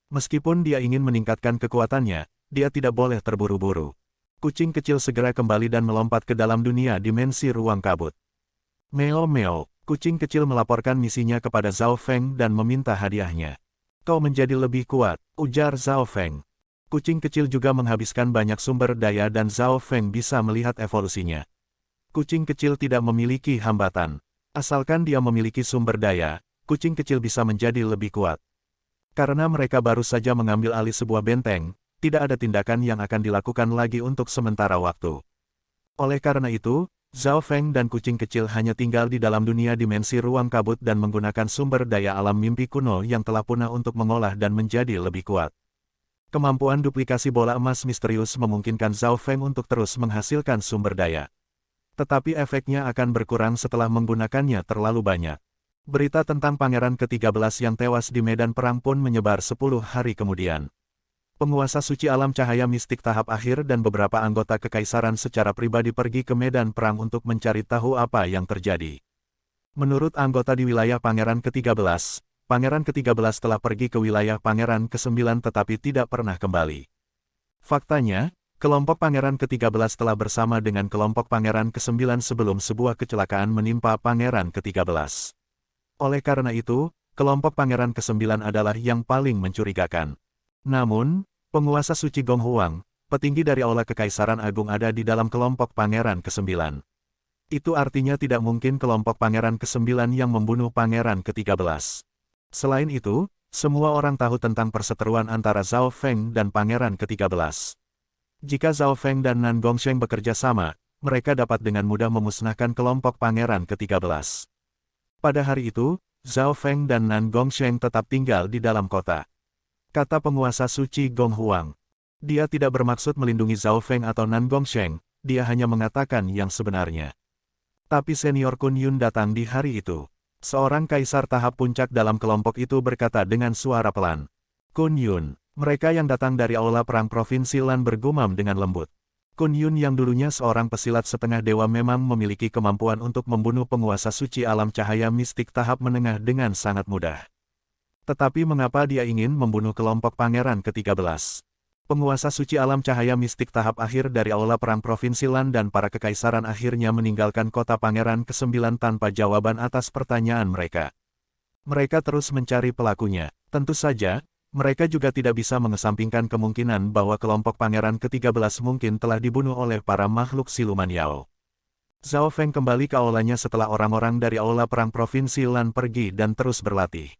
Meskipun dia ingin meningkatkan kekuatannya, dia tidak boleh terburu-buru. Kucing kecil segera kembali dan melompat ke dalam dunia dimensi ruang kabut. Meo-meo, kucing kecil melaporkan misinya kepada Zhao Feng dan meminta hadiahnya. Kau menjadi lebih kuat, ujar Zhao Feng. Kucing kecil juga menghabiskan banyak sumber daya dan Zhao Feng bisa melihat evolusinya. Kucing kecil tidak memiliki hambatan. Asalkan dia memiliki sumber daya, kucing kecil bisa menjadi lebih kuat. Karena mereka baru saja mengambil alih sebuah benteng, tidak ada tindakan yang akan dilakukan lagi untuk sementara waktu. Oleh karena itu, Zhao Feng dan kucing kecil hanya tinggal di dalam dunia dimensi ruang kabut dan menggunakan sumber daya alam mimpi kuno yang telah punah untuk mengolah dan menjadi lebih kuat. Kemampuan duplikasi bola emas misterius memungkinkan Zhao Feng untuk terus menghasilkan sumber daya. Tetapi efeknya akan berkurang setelah menggunakannya terlalu banyak. Berita tentang Pangeran ke-13 yang tewas di medan perang pun menyebar 10 hari kemudian. Penguasa suci alam cahaya mistik tahap akhir dan beberapa anggota kekaisaran secara pribadi pergi ke medan perang untuk mencari tahu apa yang terjadi. Menurut anggota di wilayah Pangeran ke-13, Pangeran ke-13 telah pergi ke wilayah Pangeran ke-9 tetapi tidak pernah kembali. Faktanya, kelompok Pangeran ke-13 telah bersama dengan kelompok Pangeran ke-9 sebelum sebuah kecelakaan menimpa Pangeran ke-13. Oleh karena itu, kelompok Pangeran ke-9 adalah yang paling mencurigakan. Namun, penguasa suci Gong Huang, petinggi dari Aula Kekaisaran Agung ada di dalam kelompok Pangeran ke-9. Itu artinya tidak mungkin kelompok Pangeran ke-9 yang membunuh Pangeran ke-13. Selain itu, semua orang tahu tentang perseteruan antara Zhao Feng dan Pangeran ke-13. Jika Zhao Feng dan Nan Gongsheng bekerja sama, mereka dapat dengan mudah memusnahkan kelompok Pangeran ke-13. Pada hari itu, Zhao Feng dan Nan Gongsheng tetap tinggal di dalam kota. Kata penguasa suci Gong Huang. Dia tidak bermaksud melindungi Zhao Feng atau Nan Gongsheng, dia hanya mengatakan yang sebenarnya. Tapi senior Kun Yun datang di hari itu. Seorang kaisar tahap puncak dalam kelompok itu berkata dengan suara pelan. Kun Yun, mereka yang datang dari Aula Perang Provinsi Lan bergumam dengan lembut. Kun Yun yang dulunya seorang pesilat setengah dewa memang memiliki kemampuan untuk membunuh penguasa suci alam cahaya mistik tahap menengah dengan sangat mudah. Tetapi mengapa dia ingin membunuh kelompok Pangeran ke-13? Penguasa suci alam cahaya mistik tahap akhir dari Aula Perang Provinsi Lan dan para kekaisaran akhirnya meninggalkan kota Pangeran ke-9 tanpa jawaban atas pertanyaan mereka. Mereka terus mencari pelakunya. Tentu saja, mereka juga tidak bisa mengesampingkan kemungkinan bahwa kelompok Pangeran ke-13 mungkin telah dibunuh oleh para makhluk siluman Yao. Zhao Feng kembali ke aulanya setelah orang-orang dari Aula Perang Provinsi Lan pergi dan terus berlatih.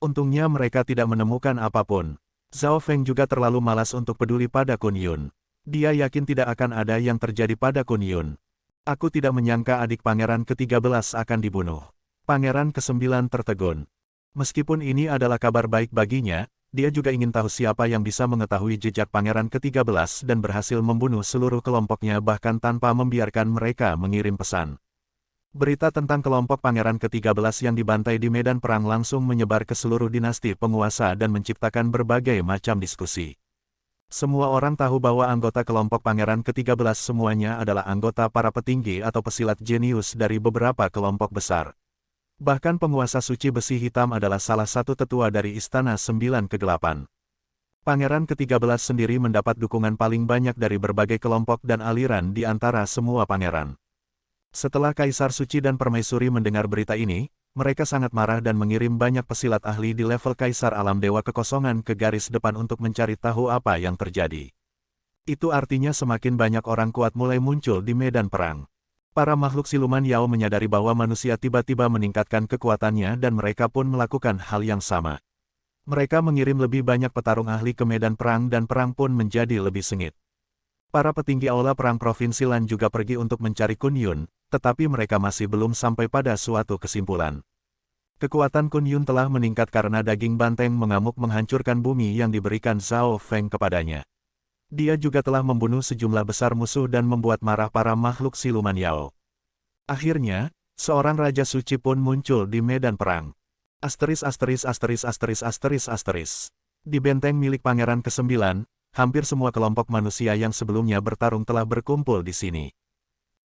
Untungnya mereka tidak menemukan apapun. Zhao Feng juga terlalu malas untuk peduli pada Kun Yun. Dia yakin tidak akan ada yang terjadi pada Kun Yun. Aku tidak menyangka adik Pangeran ke-13 akan dibunuh. Pangeran ke-9 tertegun. Meskipun ini adalah kabar baik baginya, dia juga ingin tahu siapa yang bisa mengetahui jejak Pangeran ke-13 dan berhasil membunuh seluruh kelompoknya bahkan tanpa membiarkan mereka mengirim pesan. Berita tentang kelompok Pangeran ke-13 yang dibantai di medan perang langsung menyebar ke seluruh dinasti penguasa dan menciptakan berbagai macam diskusi. Semua orang tahu bahwa anggota kelompok Pangeran ke-13 semuanya adalah anggota para petinggi atau pesilat jenius dari beberapa kelompok besar. Bahkan penguasa suci besi hitam adalah salah satu tetua dari Istana 9 ke-8. Pangeran ke-13 sendiri mendapat dukungan paling banyak dari berbagai kelompok dan aliran di antara semua pangeran. Setelah Kaisar Suci dan Permaisuri mendengar berita ini, mereka sangat marah dan mengirim banyak pesilat ahli di level Kaisar Alam Dewa Kekosongan ke garis depan untuk mencari tahu apa yang terjadi. Itu artinya semakin banyak orang kuat mulai muncul di medan perang. Para makhluk siluman Yao menyadari bahwa manusia tiba-tiba meningkatkan kekuatannya dan mereka pun melakukan hal yang sama. Mereka mengirim lebih banyak petarung ahli ke medan perang dan perang pun menjadi lebih sengit. Para petinggi Aula Perang Provinsi Lan juga pergi untuk mencari Kun Yun, tetapi mereka masih belum sampai pada suatu kesimpulan. Kekuatan Kun Yun telah meningkat karena daging banteng mengamuk menghancurkan bumi yang diberikan Zhao Feng kepadanya. Dia juga telah membunuh sejumlah besar musuh dan membuat marah para makhluk siluman Yao. Akhirnya, seorang Raja Suci pun muncul di medan perang. Di benteng milik Pangeran ke-9, hampir semua kelompok manusia yang sebelumnya bertarung telah berkumpul di sini.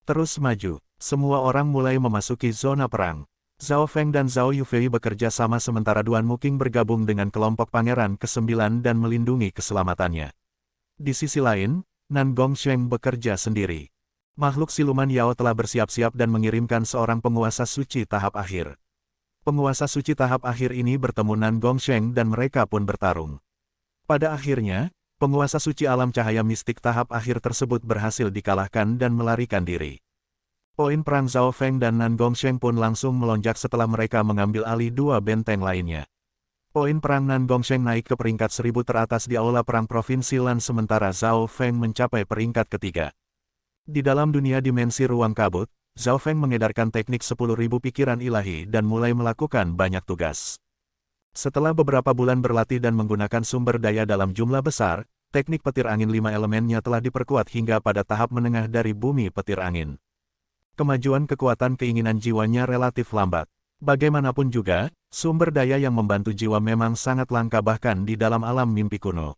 Terus maju, semua orang mulai memasuki zona perang. Zhao Feng dan Zhao Yufei bekerja sama sementara Duan Muking bergabung dengan kelompok Pangeran ke-9 dan melindungi keselamatannya. Di sisi lain, Nan Gongsheng bekerja sendiri. Makhluk siluman Yao telah bersiap-siap dan mengirimkan seorang penguasa suci tahap akhir. Penguasa suci tahap akhir ini bertemu Nan Gongsheng dan mereka pun bertarung. Pada akhirnya, penguasa suci alam cahaya mistik tahap akhir tersebut berhasil dikalahkan dan melarikan diri. Poin perang Zhao Feng dan Nan Gongsheng pun langsung melonjak setelah mereka mengambil alih dua benteng lainnya. Poin perang Nan Gongsheng naik ke peringkat 1000 teratas di Aula Perang Provinsi Lan sementara Zhao Feng mencapai peringkat ketiga. Di dalam dunia dimensi ruang kabut, Zhao Feng mengedarkan teknik 10.000 pikiran ilahi dan mulai melakukan banyak tugas. Setelah beberapa bulan berlatih dan menggunakan sumber daya dalam jumlah besar, teknik petir angin 5 elemennya telah diperkuat hingga pada tahap menengah dari bumi petir angin. Kemajuan kekuatan keinginan jiwanya relatif lambat. Bagaimanapun juga, sumber daya yang membantu jiwa memang sangat langka bahkan di dalam alam mimpi kuno.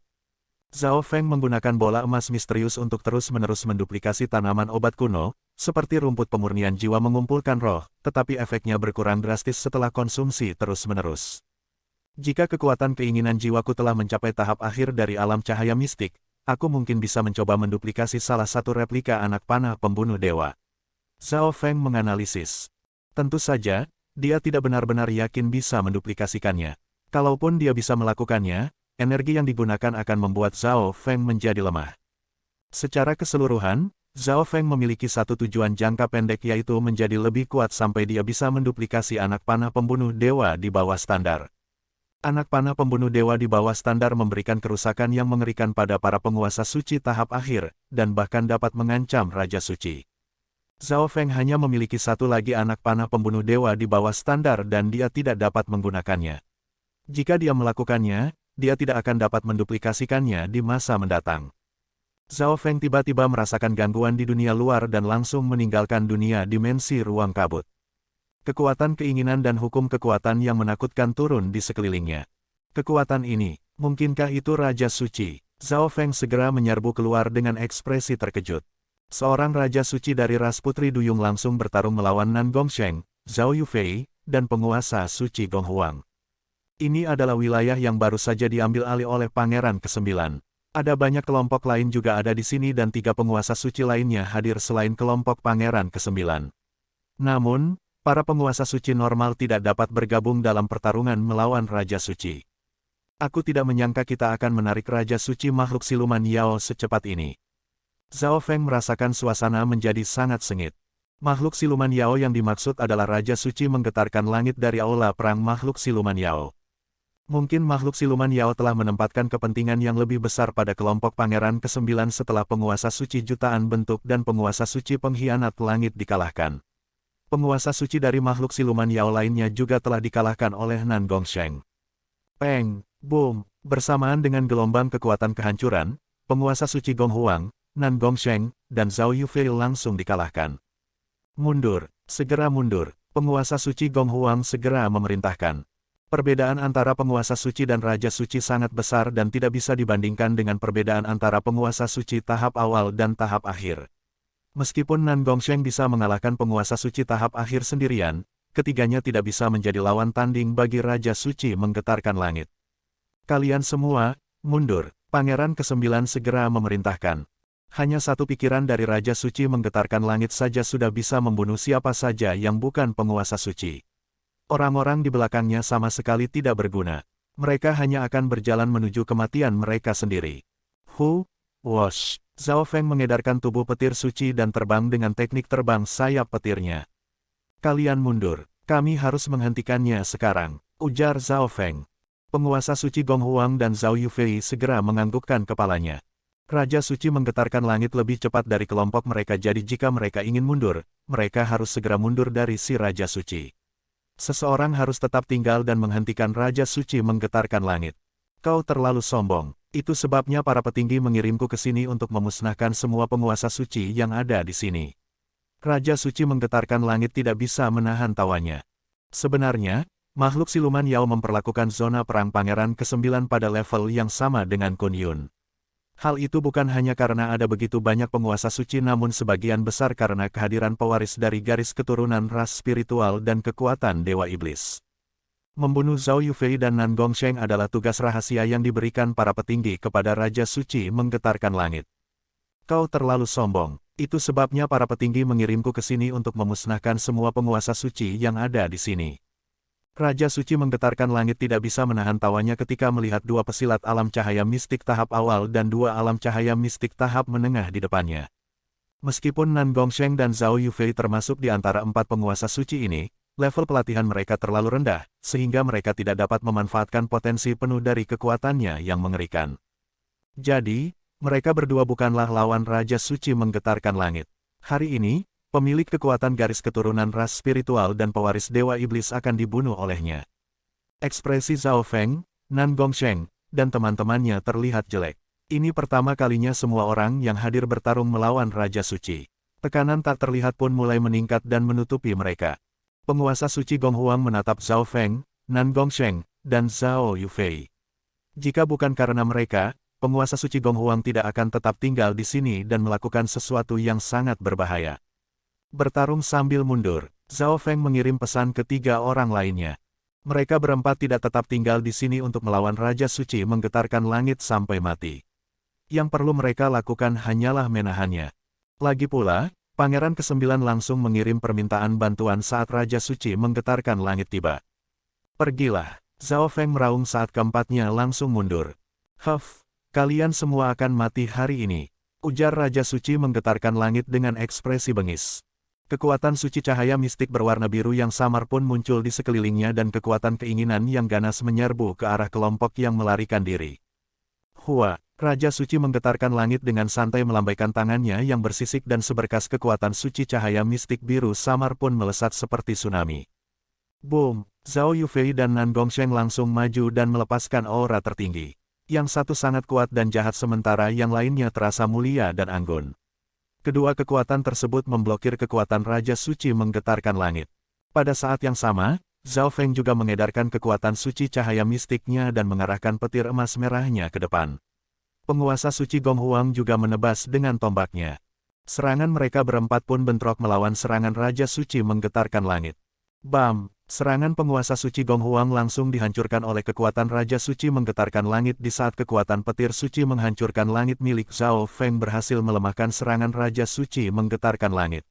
Zhao Feng menggunakan bola emas misterius untuk terus-menerus menduplikasi tanaman obat kuno, seperti rumput pemurnian jiwa mengumpulkan roh, tetapi efeknya berkurang drastis setelah konsumsi terus-menerus. Jika kekuatan keinginan jiwaku telah mencapai tahap akhir dari alam cahaya mistik, aku mungkin bisa mencoba menduplikasi salah satu replika anak panah pembunuh dewa. Zhao Feng menganalisis. Tentu saja, dia tidak benar-benar yakin bisa menduplikasikannya. Kalaupun dia bisa melakukannya, energi yang digunakan akan membuat Zhao Feng menjadi lemah. Secara keseluruhan, Zhao Feng memiliki satu tujuan jangka pendek yaitu menjadi lebih kuat sampai dia bisa menduplikasi anak panah pembunuh dewa di bawah standar. Anak panah pembunuh dewa di bawah standar memberikan kerusakan yang mengerikan pada para penguasa suci tahap akhir, dan bahkan dapat mengancam Raja Suci. Zhao Feng hanya memiliki satu lagi anak panah pembunuh dewa di bawah standar dan dia tidak dapat menggunakannya. Jika dia melakukannya, dia tidak akan dapat menduplikasikannya di masa mendatang. Zhao Feng tiba-tiba merasakan gangguan di dunia luar dan langsung meninggalkan dunia dimensi ruang kabut. Kekuatan keinginan dan hukum kekuatan yang menakutkan turun di sekelilingnya. Kekuatan ini, mungkinkah itu Raja Suci? Zhao Feng segera menyerbu keluar dengan ekspresi terkejut. Seorang Raja Suci dari ras Putri Duyung langsung bertarung melawan Nan Gongsheng, Zhao Yufei, dan penguasa suci Gong Huang. Ini adalah wilayah yang baru saja diambil alih oleh Pangeran ke-9. Ada banyak kelompok lain juga ada di sini dan 3 penguasa suci lainnya hadir selain kelompok Pangeran ke-9. Namun, para penguasa suci normal tidak dapat bergabung dalam pertarungan melawan Raja Suci. Aku tidak menyangka kita akan menarik Raja Suci makhluk siluman Yao secepat ini. Zhao Feng merasakan suasana menjadi sangat sengit. Makhluk siluman Yao yang dimaksud adalah Raja Suci menggetarkan langit dari aula perang makhluk siluman Yao. Mungkin makhluk siluman Yao telah menempatkan kepentingan yang lebih besar pada kelompok Pangeran ke-9 setelah penguasa suci jutaan bentuk dan penguasa suci pengkhianat langit dikalahkan. Penguasa suci dari makhluk siluman Yao lainnya juga telah dikalahkan oleh Nan Gongsheng. Peng, boom, bersamaan dengan gelombang kekuatan kehancuran, penguasa suci Gong Huang, Nan Gongsheng, dan Zhao Yufei langsung dikalahkan. Mundur, segera mundur, penguasa suci Gong Huang segera memerintahkan. Perbedaan antara penguasa suci dan Raja Suci sangat besar dan tidak bisa dibandingkan dengan perbedaan antara penguasa suci tahap awal dan tahap akhir. Meskipun Nan Gongsheng bisa mengalahkan penguasa suci tahap akhir sendirian, ketiganya tidak bisa menjadi lawan tanding bagi Raja Suci menggetarkan langit. Kalian semua, mundur, Pangeran ke-9 segera memerintahkan. Hanya satu pikiran dari Raja Suci menggetarkan langit saja sudah bisa membunuh siapa saja yang bukan penguasa suci. Orang-orang di belakangnya sama sekali tidak berguna. Mereka hanya akan berjalan menuju kematian mereka sendiri. Wosh! Zhao Feng mengedarkan tubuh petir suci dan terbang dengan teknik terbang sayap petirnya. Kalian mundur, kami harus menghentikannya sekarang, ujar Zhao Feng. Penguasa suci Gong Huang dan Zhao Yufei segera menganggukkan kepalanya. Raja Suci menggetarkan langit lebih cepat dari kelompok mereka jadi jika mereka ingin mundur, mereka harus segera mundur dari si Raja Suci. Seseorang harus tetap tinggal dan menghentikan Raja Suci menggetarkan langit. Kau terlalu sombong. Itu sebabnya para petinggi mengirimku ke sini untuk memusnahkan semua penguasa suci yang ada di sini. Raja Suci menggetarkan langit tidak bisa menahan tawanya. Sebenarnya, makhluk siluman Yao memperlakukan zona perang Pangeran ke-9 pada level yang sama dengan Kun Yun. Hal itu bukan hanya karena ada begitu banyak penguasa suci namun sebagian besar karena kehadiran pewaris dari garis keturunan ras spiritual dan kekuatan Dewa Iblis. Membunuh Zhao Yufei dan Nan Gongsheng adalah tugas rahasia yang diberikan para petinggi kepada Raja Suci menggetarkan langit. Kau terlalu sombong, itu sebabnya para petinggi mengirimku ke sini untuk memusnahkan semua penguasa suci yang ada di sini. Raja Suci menggetarkan langit tidak bisa menahan tawanya ketika melihat 2 pesilat alam cahaya mistik tahap awal dan 2 alam cahaya mistik tahap menengah di depannya. Meskipun Nan Gongsheng dan Zhao Yufei termasuk di antara 4 penguasa suci ini, level pelatihan mereka terlalu rendah, sehingga mereka tidak dapat memanfaatkan potensi penuh dari kekuatannya yang mengerikan. Jadi, mereka berdua bukanlah lawan Raja Suci menggetarkan langit. Hari ini, pemilik kekuatan garis keturunan ras spiritual dan pewaris Dewa Iblis akan dibunuh olehnya. Ekspresi Zhao Feng, Nan Gongsheng, dan teman-temannya terlihat jelek. Ini pertama kalinya semua orang yang hadir bertarung melawan Raja Suci. Tekanan tak terlihat pun mulai meningkat dan menutupi mereka. Penguasa suci Gong Huang menatap Zhao Feng, Nan Gongsheng, dan Zhao Yufei. Jika bukan karena mereka, penguasa suci Gong Huang tidak akan tetap tinggal di sini dan melakukan sesuatu yang sangat berbahaya. Bertarung sambil mundur, Zhao Feng mengirim pesan ke 3 orang lainnya. Mereka berempat tidak tetap tinggal di sini untuk melawan Raja Suci menggetarkan langit sampai mati. Yang perlu mereka lakukan hanyalah menahannya. Lagi pula, Pangeran ke-9 langsung mengirim permintaan bantuan saat Raja Suci menggetarkan langit tiba. Pergilah, Zhao Feng meraung saat keempatnya langsung mundur. Huff, kalian semua akan mati hari ini, ujar Raja Suci menggetarkan langit dengan ekspresi bengis. Kekuatan suci cahaya mistik berwarna biru yang samar pun muncul di sekelilingnya dan kekuatan keinginan yang ganas menyerbu ke arah kelompok yang melarikan diri. Hua, Raja Suci menggetarkan langit dengan santai melambaikan tangannya yang bersisik dan seberkas kekuatan suci cahaya mistik biru samar pun melesat seperti tsunami. Boom, Zhao Yufei dan Nan Gongsheng langsung maju dan melepaskan aura tertinggi. Yang satu sangat kuat dan jahat sementara yang lainnya terasa mulia dan anggun. Kedua kekuatan tersebut memblokir kekuatan Raja Suci menggetarkan langit. Pada saat yang sama, Zhao Feng juga mengedarkan kekuatan suci cahaya mistiknya dan mengarahkan petir emas merahnya ke depan. Penguasa suci Gong Huang juga menebas dengan tombaknya. Serangan mereka berempat pun bentrok melawan serangan Raja Suci menggetarkan langit. Bam! Serangan penguasa suci Gong Huang langsung dihancurkan oleh kekuatan Raja Suci menggetarkan langit di saat kekuatan petir suci menghancurkan langit milik Zhao Feng berhasil melemahkan serangan Raja Suci menggetarkan langit.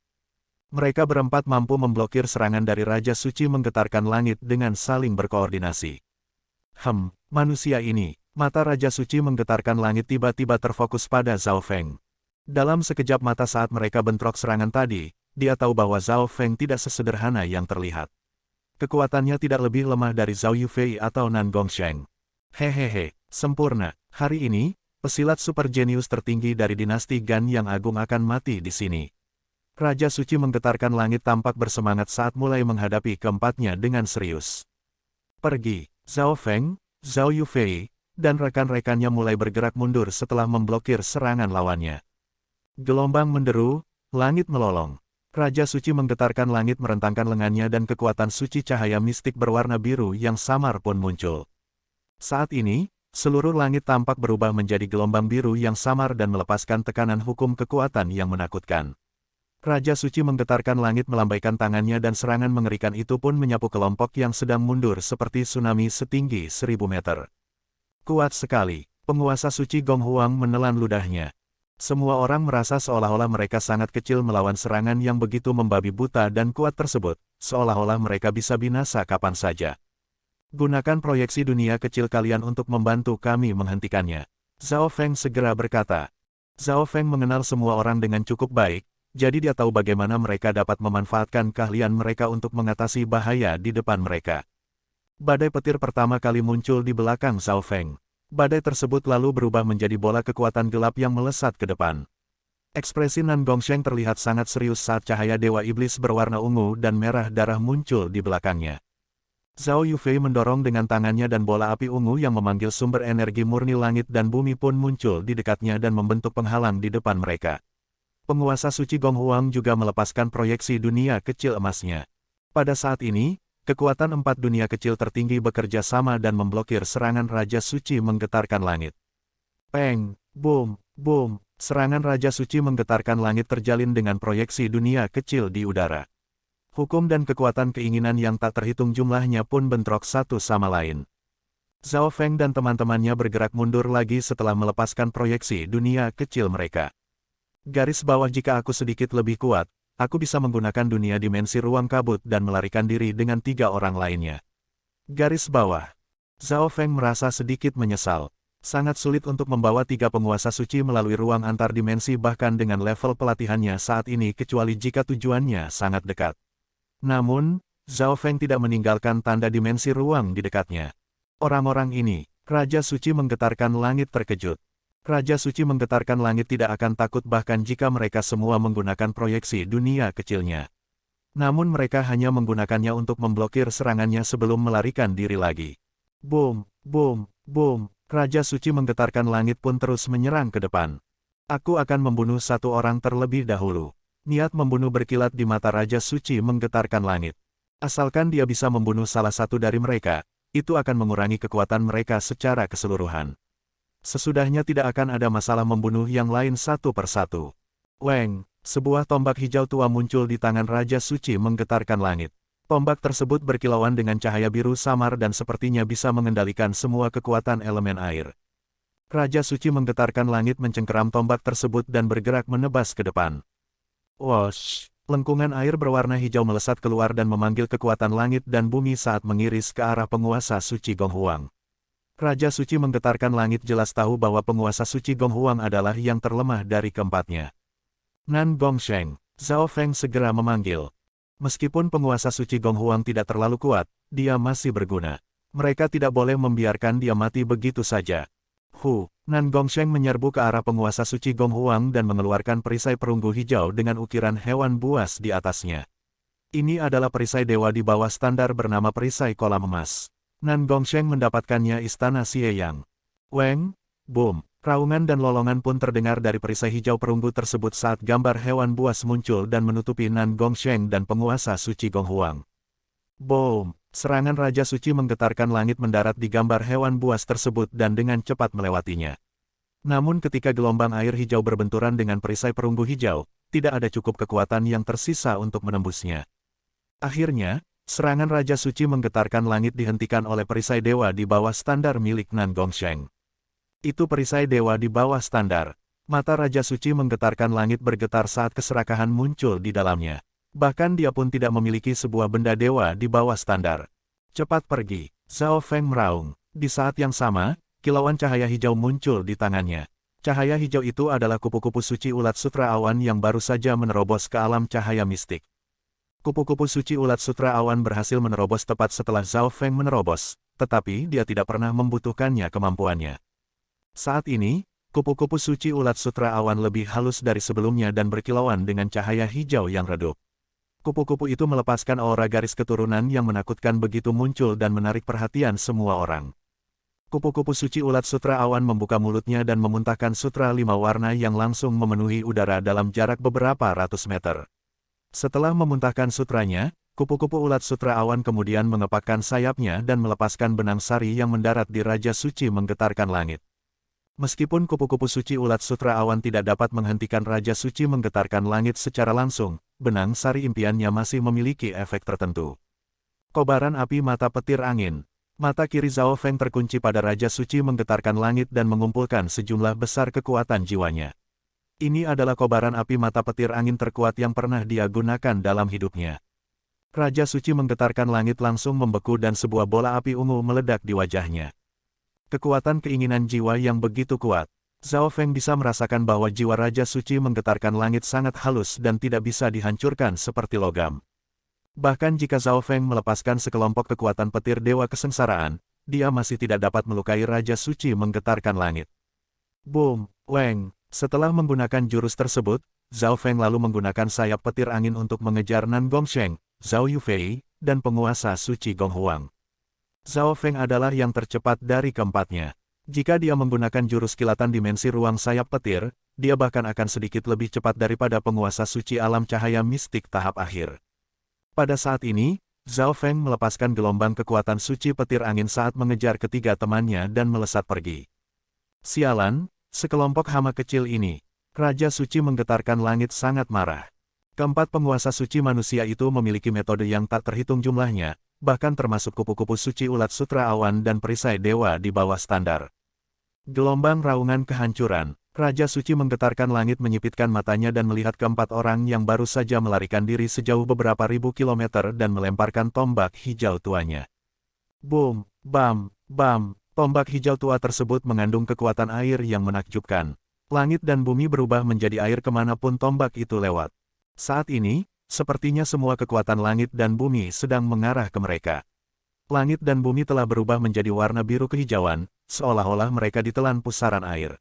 Mereka berempat mampu memblokir serangan dari Raja Suci menggetarkan langit dengan saling berkoordinasi. Manusia ini, mata Raja Suci menggetarkan langit tiba-tiba terfokus pada Zhao Feng. Dalam sekejap mata saat mereka bentrok serangan tadi, dia tahu bahwa Zhao Feng tidak sesederhana yang terlihat. Kekuatannya tidak lebih lemah dari Zhao Yufei atau Nan Gongsheng. Hehehe, sempurna. Hari ini, pesilat super jenius tertinggi dari dinasti Gan yang agung akan mati di sini. Raja Suci menggetarkan langit tampak bersemangat saat mulai menghadapi keempatnya dengan serius. Pergi, Zhao Feng, Zhao Yufei, dan rekan-rekannya mulai bergerak mundur setelah memblokir serangan lawannya. Gelombang menderu, langit melolong. Raja Suci menggetarkan langit merentangkan lengannya dan kekuatan suci cahaya mistik berwarna biru yang samar pun muncul. Saat ini, seluruh langit tampak berubah menjadi gelombang biru yang samar dan melepaskan tekanan hukum kekuatan yang menakutkan. Raja Suci menggetarkan langit melambaikan tangannya dan serangan mengerikan itu pun menyapu kelompok yang sedang mundur seperti tsunami setinggi 1000 meter. Kuat sekali, penguasa suci Gong Huang menelan ludahnya. Semua orang merasa seolah-olah mereka sangat kecil melawan serangan yang begitu membabi buta dan kuat tersebut, seolah-olah mereka bisa binasa kapan saja. Gunakan proyeksi dunia kecil kalian untuk membantu kami menghentikannya. Zhao Feng segera berkata. Zhao Feng mengenal semua orang dengan cukup baik, jadi dia tahu bagaimana mereka dapat memanfaatkan keahlian mereka untuk mengatasi bahaya di depan mereka. Badai petir pertama kali muncul di belakang Zhao Feng. Badai tersebut lalu berubah menjadi bola kekuatan gelap yang melesat ke depan. Ekspresi Nan Gongsheng terlihat sangat serius saat cahaya Dewa Iblis berwarna ungu dan merah darah muncul di belakangnya. Zhao Yufei mendorong dengan tangannya dan bola api ungu yang memanggil sumber energi murni langit dan bumi pun muncul di dekatnya dan membentuk penghalang di depan mereka. Penguasa suci Gong Huang juga melepaskan proyeksi dunia kecil emasnya. Pada saat ini, kekuatan 4 dunia kecil tertinggi bekerja sama dan memblokir serangan Raja Suci menggetarkan langit. Peng, boom, boom, serangan Raja Suci menggetarkan langit terjalin dengan proyeksi dunia kecil di udara. Hukum dan kekuatan keinginan yang tak terhitung jumlahnya pun bentrok satu sama lain. Zhao Feng dan teman-temannya bergerak mundur lagi setelah melepaskan proyeksi dunia kecil mereka. Garis bawah jika aku sedikit lebih kuat, aku bisa menggunakan dunia dimensi ruang kabut dan melarikan diri dengan 3 orang lainnya. Garis bawah. Zhao Feng merasa sedikit menyesal. Sangat sulit untuk membawa 3 penguasa suci melalui ruang antar dimensi bahkan dengan level pelatihannya saat ini kecuali jika tujuannya sangat dekat. Namun, Zhao Feng tidak meninggalkan tanda dimensi ruang di dekatnya. Orang-orang ini, Raja Suci menggetarkan langit terkejut. Raja Suci menggetarkan langit tidak akan takut bahkan jika mereka semua menggunakan proyeksi dunia kecilnya. Namun mereka hanya menggunakannya untuk memblokir serangannya sebelum melarikan diri lagi. Boom, boom, boom, Raja Suci menggetarkan langit pun terus menyerang ke depan. Aku akan membunuh satu orang terlebih dahulu. Niat membunuh berkilat di mata Raja Suci menggetarkan langit. Asalkan dia bisa membunuh salah satu dari mereka, itu akan mengurangi kekuatan mereka secara keseluruhan. Sesudahnya tidak akan ada masalah membunuh yang lain satu persatu. Weng, sebuah tombak hijau tua muncul di tangan Raja Suci menggetarkan langit. Tombak tersebut berkilauan dengan cahaya biru samar dan sepertinya bisa mengendalikan semua kekuatan elemen air. Raja Suci menggetarkan langit mencengkeram tombak tersebut dan bergerak menebas ke depan. Wosh! Lengkungan air berwarna hijau melesat keluar dan memanggil kekuatan langit dan bumi saat mengiris ke arah penguasa suci Gong Huang. Raja Suci menggetarkan langit jelas tahu bahwa penguasa suci Gong Huang adalah yang terlemah dari keempatnya. Nan Gongsheng, Zhao Feng segera memanggil. Meskipun penguasa suci Gong Huang tidak terlalu kuat, dia masih berguna. Mereka tidak boleh membiarkan dia mati begitu saja. Nan Gongsheng menyerbu ke arah penguasa suci Gong Huang dan mengeluarkan perisai perunggu hijau dengan ukiran hewan buas di atasnya. Ini adalah perisai dewa di bawah standar bernama perisai kolam emas. Nan Gongsheng mendapatkannya istana Xieyang. Weng, boom, raungan dan lolongan pun terdengar dari perisai hijau perunggu tersebut saat gambar hewan buas muncul dan menutupi Nan Gongsheng dan penguasa suci Gong Huang. Boom! Serangan Raja Suci menggetarkan langit mendarat di gambar hewan buas tersebut dan dengan cepat melewatinya. Namun ketika gelombang air hijau berbenturan dengan perisai perunggu hijau, tidak ada cukup kekuatan yang tersisa untuk menembusnya. Akhirnya, serangan Raja Suci menggetarkan langit dihentikan oleh perisai dewa di bawah standar milik Nan Gongsheng. Itu perisai dewa di bawah standar. Mata Raja Suci menggetarkan langit bergetar saat keserakahan muncul di dalamnya. Bahkan dia pun tidak memiliki sebuah benda dewa di bawah standar. Cepat pergi, Zhao Feng meraung. Di saat yang sama, kilauan cahaya hijau muncul di tangannya. Cahaya hijau itu adalah kupu-kupu suci ulat sutra awan yang baru saja menerobos ke alam cahaya mistik. Kupu-kupu suci ulat sutra awan berhasil menerobos tepat setelah Zhao Feng menerobos, tetapi dia tidak pernah membutuhkannya kemampuannya. Saat ini, kupu-kupu suci ulat sutra awan lebih halus dari sebelumnya dan berkilauan dengan cahaya hijau yang redup. Kupu-kupu itu melepaskan aura garis keturunan yang menakutkan begitu muncul dan menarik perhatian semua orang. Kupu-kupu suci ulat sutra awan membuka mulutnya dan memuntahkan sutra 5 warna yang langsung memenuhi udara dalam jarak beberapa ratus meter. Setelah memuntahkan sutranya, kupu-kupu ulat sutra awan kemudian mengepakkan sayapnya dan melepaskan benang sari yang mendarat di Raja Suci menggetarkan langit. Meskipun kupu-kupu suci ulat sutra awan tidak dapat menghentikan Raja Suci menggetarkan langit secara langsung, benang sari impiannya masih memiliki efek tertentu. Kobaran api mata petir angin. Mata kiri Zhao Feng terkunci pada Raja Suci menggetarkan langit dan mengumpulkan sejumlah besar kekuatan jiwanya. Ini adalah kobaran api mata petir angin terkuat yang pernah dia gunakan dalam hidupnya. Raja Suci menggetarkan langit langsung membeku dan sebuah bola api ungu meledak di wajahnya. Kekuatan keinginan jiwa yang begitu kuat. Zhao Feng bisa merasakan bahwa jiwa Raja Suci menggetarkan langit sangat halus dan tidak bisa dihancurkan seperti logam. Bahkan jika Zhao Feng melepaskan sekelompok kekuatan petir dewa kesengsaraan, dia masih tidak dapat melukai Raja Suci menggetarkan langit. Boom, Weng. Setelah menggunakan jurus tersebut, Zhao Feng lalu menggunakan sayap petir angin untuk mengejar Nan Gongsheng, Zhao Yufei, dan penguasa suci Gong Huang. Zhao Feng adalah yang tercepat dari keempatnya. Jika dia menggunakan jurus kilatan dimensi ruang sayap petir, dia bahkan akan sedikit lebih cepat daripada penguasa suci alam cahaya mistik tahap akhir. Pada saat ini, Zhao Feng melepaskan gelombang kekuatan suci petir angin saat mengejar ketiga temannya dan melesat pergi. Sialan, sekelompok hama kecil ini. Raja Suci menggetarkan langit sangat marah. Keempat penguasa suci manusia itu memiliki metode yang tak terhitung jumlahnya, bahkan termasuk kupu-kupu suci ulat sutra awan dan perisai dewa di bawah standar. Gelombang raungan kehancuran. Raja Suci menggetarkan langit menyipitkan matanya dan melihat keempat orang yang baru saja melarikan diri sejauh beberapa ribu kilometer dan melemparkan tombak hijau tuanya. Boom, bam, bam. Tombak hijau tua tersebut mengandung kekuatan air yang menakjubkan. Langit dan bumi berubah menjadi air kemanapun tombak itu lewat. Saat ini, sepertinya semua kekuatan langit dan bumi sedang mengarah ke mereka. Langit dan bumi telah berubah menjadi warna biru kehijauan, seolah-olah mereka ditelan pusaran air.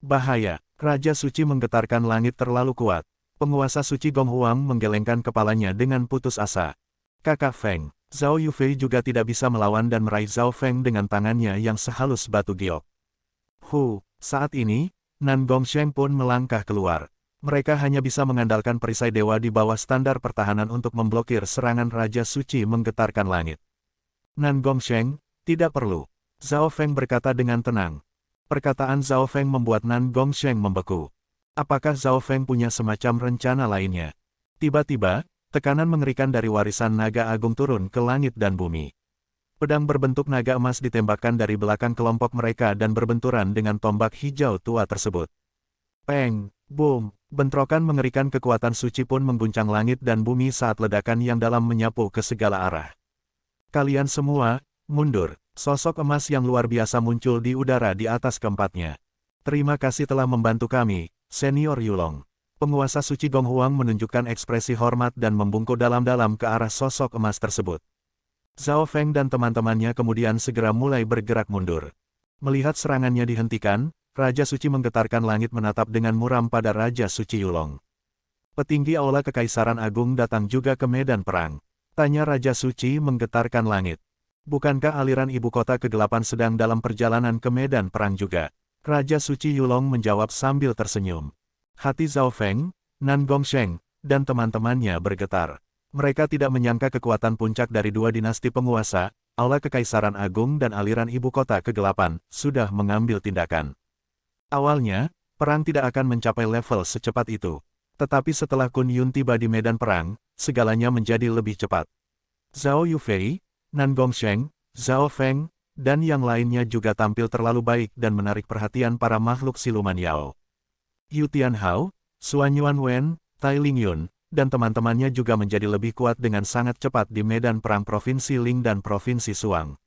Bahaya, Raja Suci menggetarkan langit terlalu kuat. Penguasa suci Gong Huang menggelengkan kepalanya dengan putus asa. Kakak Feng, Zhao Yufei juga tidak bisa melawan dan meraih Zhao Feng dengan tangannya yang sehalus batu giok. Saat ini, Nan Gongsheng pun melangkah keluar. Mereka hanya bisa mengandalkan perisai dewa di bawah standar pertahanan untuk memblokir serangan Raja Suci menggetarkan langit. Nan Gongsheng, tidak perlu. Zhao Feng berkata dengan tenang. Perkataan Zhao Feng membuat Nan Gongsheng membeku. Apakah Zhao Feng punya semacam rencana lainnya? Tiba-tiba, tekanan mengerikan dari warisan naga agung turun ke langit dan bumi. Pedang berbentuk naga emas ditembakkan dari belakang kelompok mereka dan berbenturan dengan tombak hijau tua tersebut. Peng, boom, bentrokan mengerikan kekuatan suci pun mengguncang langit dan bumi saat ledakan yang dalam menyapu ke segala arah. Kalian semua, mundur. Sosok emas yang luar biasa muncul di udara di atas keempatnya. Terima kasih telah membantu kami, Senior Yulong. Penguasa suci Gong Huang menunjukkan ekspresi hormat dan membungkuk dalam-dalam ke arah sosok emas tersebut. Zhao Feng dan teman-temannya kemudian segera mulai bergerak mundur. Melihat serangannya dihentikan, Raja Suci menggetarkan langit menatap dengan muram pada Raja Suci Yulong. Petinggi Aula Kekaisaran Agung datang juga ke medan perang. Tanya Raja Suci menggetarkan langit. Bukankah aliran ibu kota kegelapan sedang dalam perjalanan ke medan perang juga? Raja Suci Yulong menjawab sambil tersenyum. Hati Zhao Feng, Nan Gongsheng, dan teman-temannya bergetar. Mereka tidak menyangka kekuatan puncak dari dua dinasti penguasa, Aula Kekaisaran Agung dan aliran ibu kota kegelapan, sudah mengambil tindakan. Awalnya, perang tidak akan mencapai level secepat itu. Tetapi setelah Kun Yun tiba di medan perang, segalanya menjadi lebih cepat. Zhao Yufei, Nan Gongsheng, Zhao Feng, dan yang lainnya juga tampil terlalu baik dan menarik perhatian para makhluk siluman Yao. Yu Tianhao, Suan Yuanwen, Tai Lingyun, dan teman-temannya juga menjadi lebih kuat dengan sangat cepat di medan perang Provinsi Ling dan Provinsi Suang.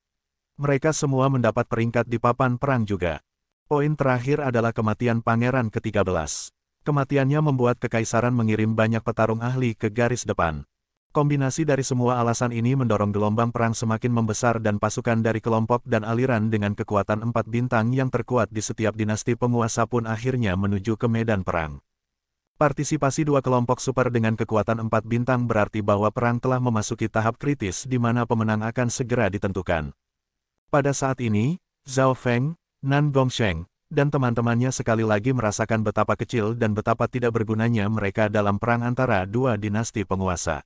Mereka semua mendapat peringkat di papan perang juga. Poin terakhir adalah kematian Pangeran ke-13. Kematiannya membuat Kekaisaran mengirim banyak petarung ahli ke garis depan. Kombinasi dari semua alasan ini mendorong gelombang perang semakin membesar dan pasukan dari kelompok dan aliran dengan kekuatan 4 bintang yang terkuat di setiap dinasti penguasa pun akhirnya menuju ke medan perang. Partisipasi dua kelompok super dengan kekuatan 4 bintang berarti bahwa perang telah memasuki tahap kritis di mana pemenang akan segera ditentukan. Pada saat ini, Zhao Feng, Nan Gongsheng, dan teman-temannya sekali lagi merasakan betapa kecil dan betapa tidak bergunanya mereka dalam perang antara dua dinasti penguasa.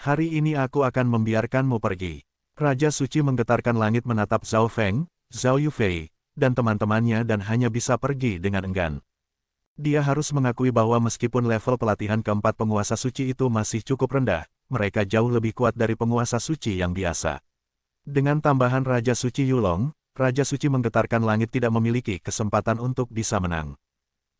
Hari ini aku akan membiarkanmu pergi. Raja Suci menggetarkan langit menatap Zhao Feng, Zhao Yufei, dan teman-temannya dan hanya bisa pergi dengan enggan. Dia harus mengakui bahwa meskipun level pelatihan keempat penguasa suci itu masih cukup rendah, mereka jauh lebih kuat dari penguasa suci yang biasa. Dengan tambahan Raja Suci Yulong, Raja Suci menggetarkan langit tidak memiliki kesempatan untuk bisa menang.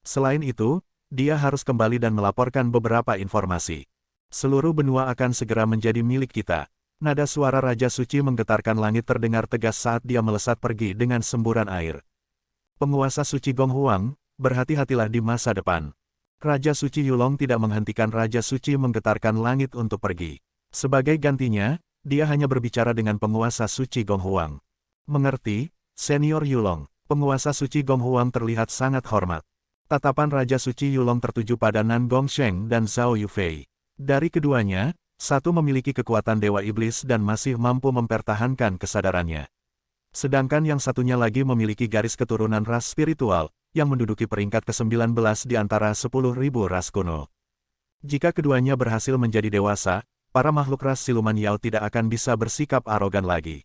Selain itu, dia harus kembali dan melaporkan beberapa informasi. Seluruh benua akan segera menjadi milik kita. Nada suara Raja Suci menggetarkan langit terdengar tegas saat dia melesat pergi dengan semburan air. Penguasa suci Gong Huang, berhati-hatilah di masa depan. Raja Suci Yulong tidak menghentikan Raja Suci menggetarkan langit untuk pergi. Sebagai gantinya, dia hanya berbicara dengan penguasa suci Gong Huang. Mengerti, Senior Yulong. Penguasa suci Gong Huang terlihat sangat hormat. Tatapan Raja Suci Yulong tertuju pada Nan Gongsheng dan Zhao Yufei. Dari keduanya, satu memiliki kekuatan Dewa Iblis dan masih mampu mempertahankan kesadarannya. Sedangkan yang satunya lagi memiliki garis keturunan ras spiritual, yang menduduki peringkat ke-19 di antara 10.000 ras kuno. Jika keduanya berhasil menjadi dewasa, para makhluk ras siluman Yao tidak akan bisa bersikap arogan lagi.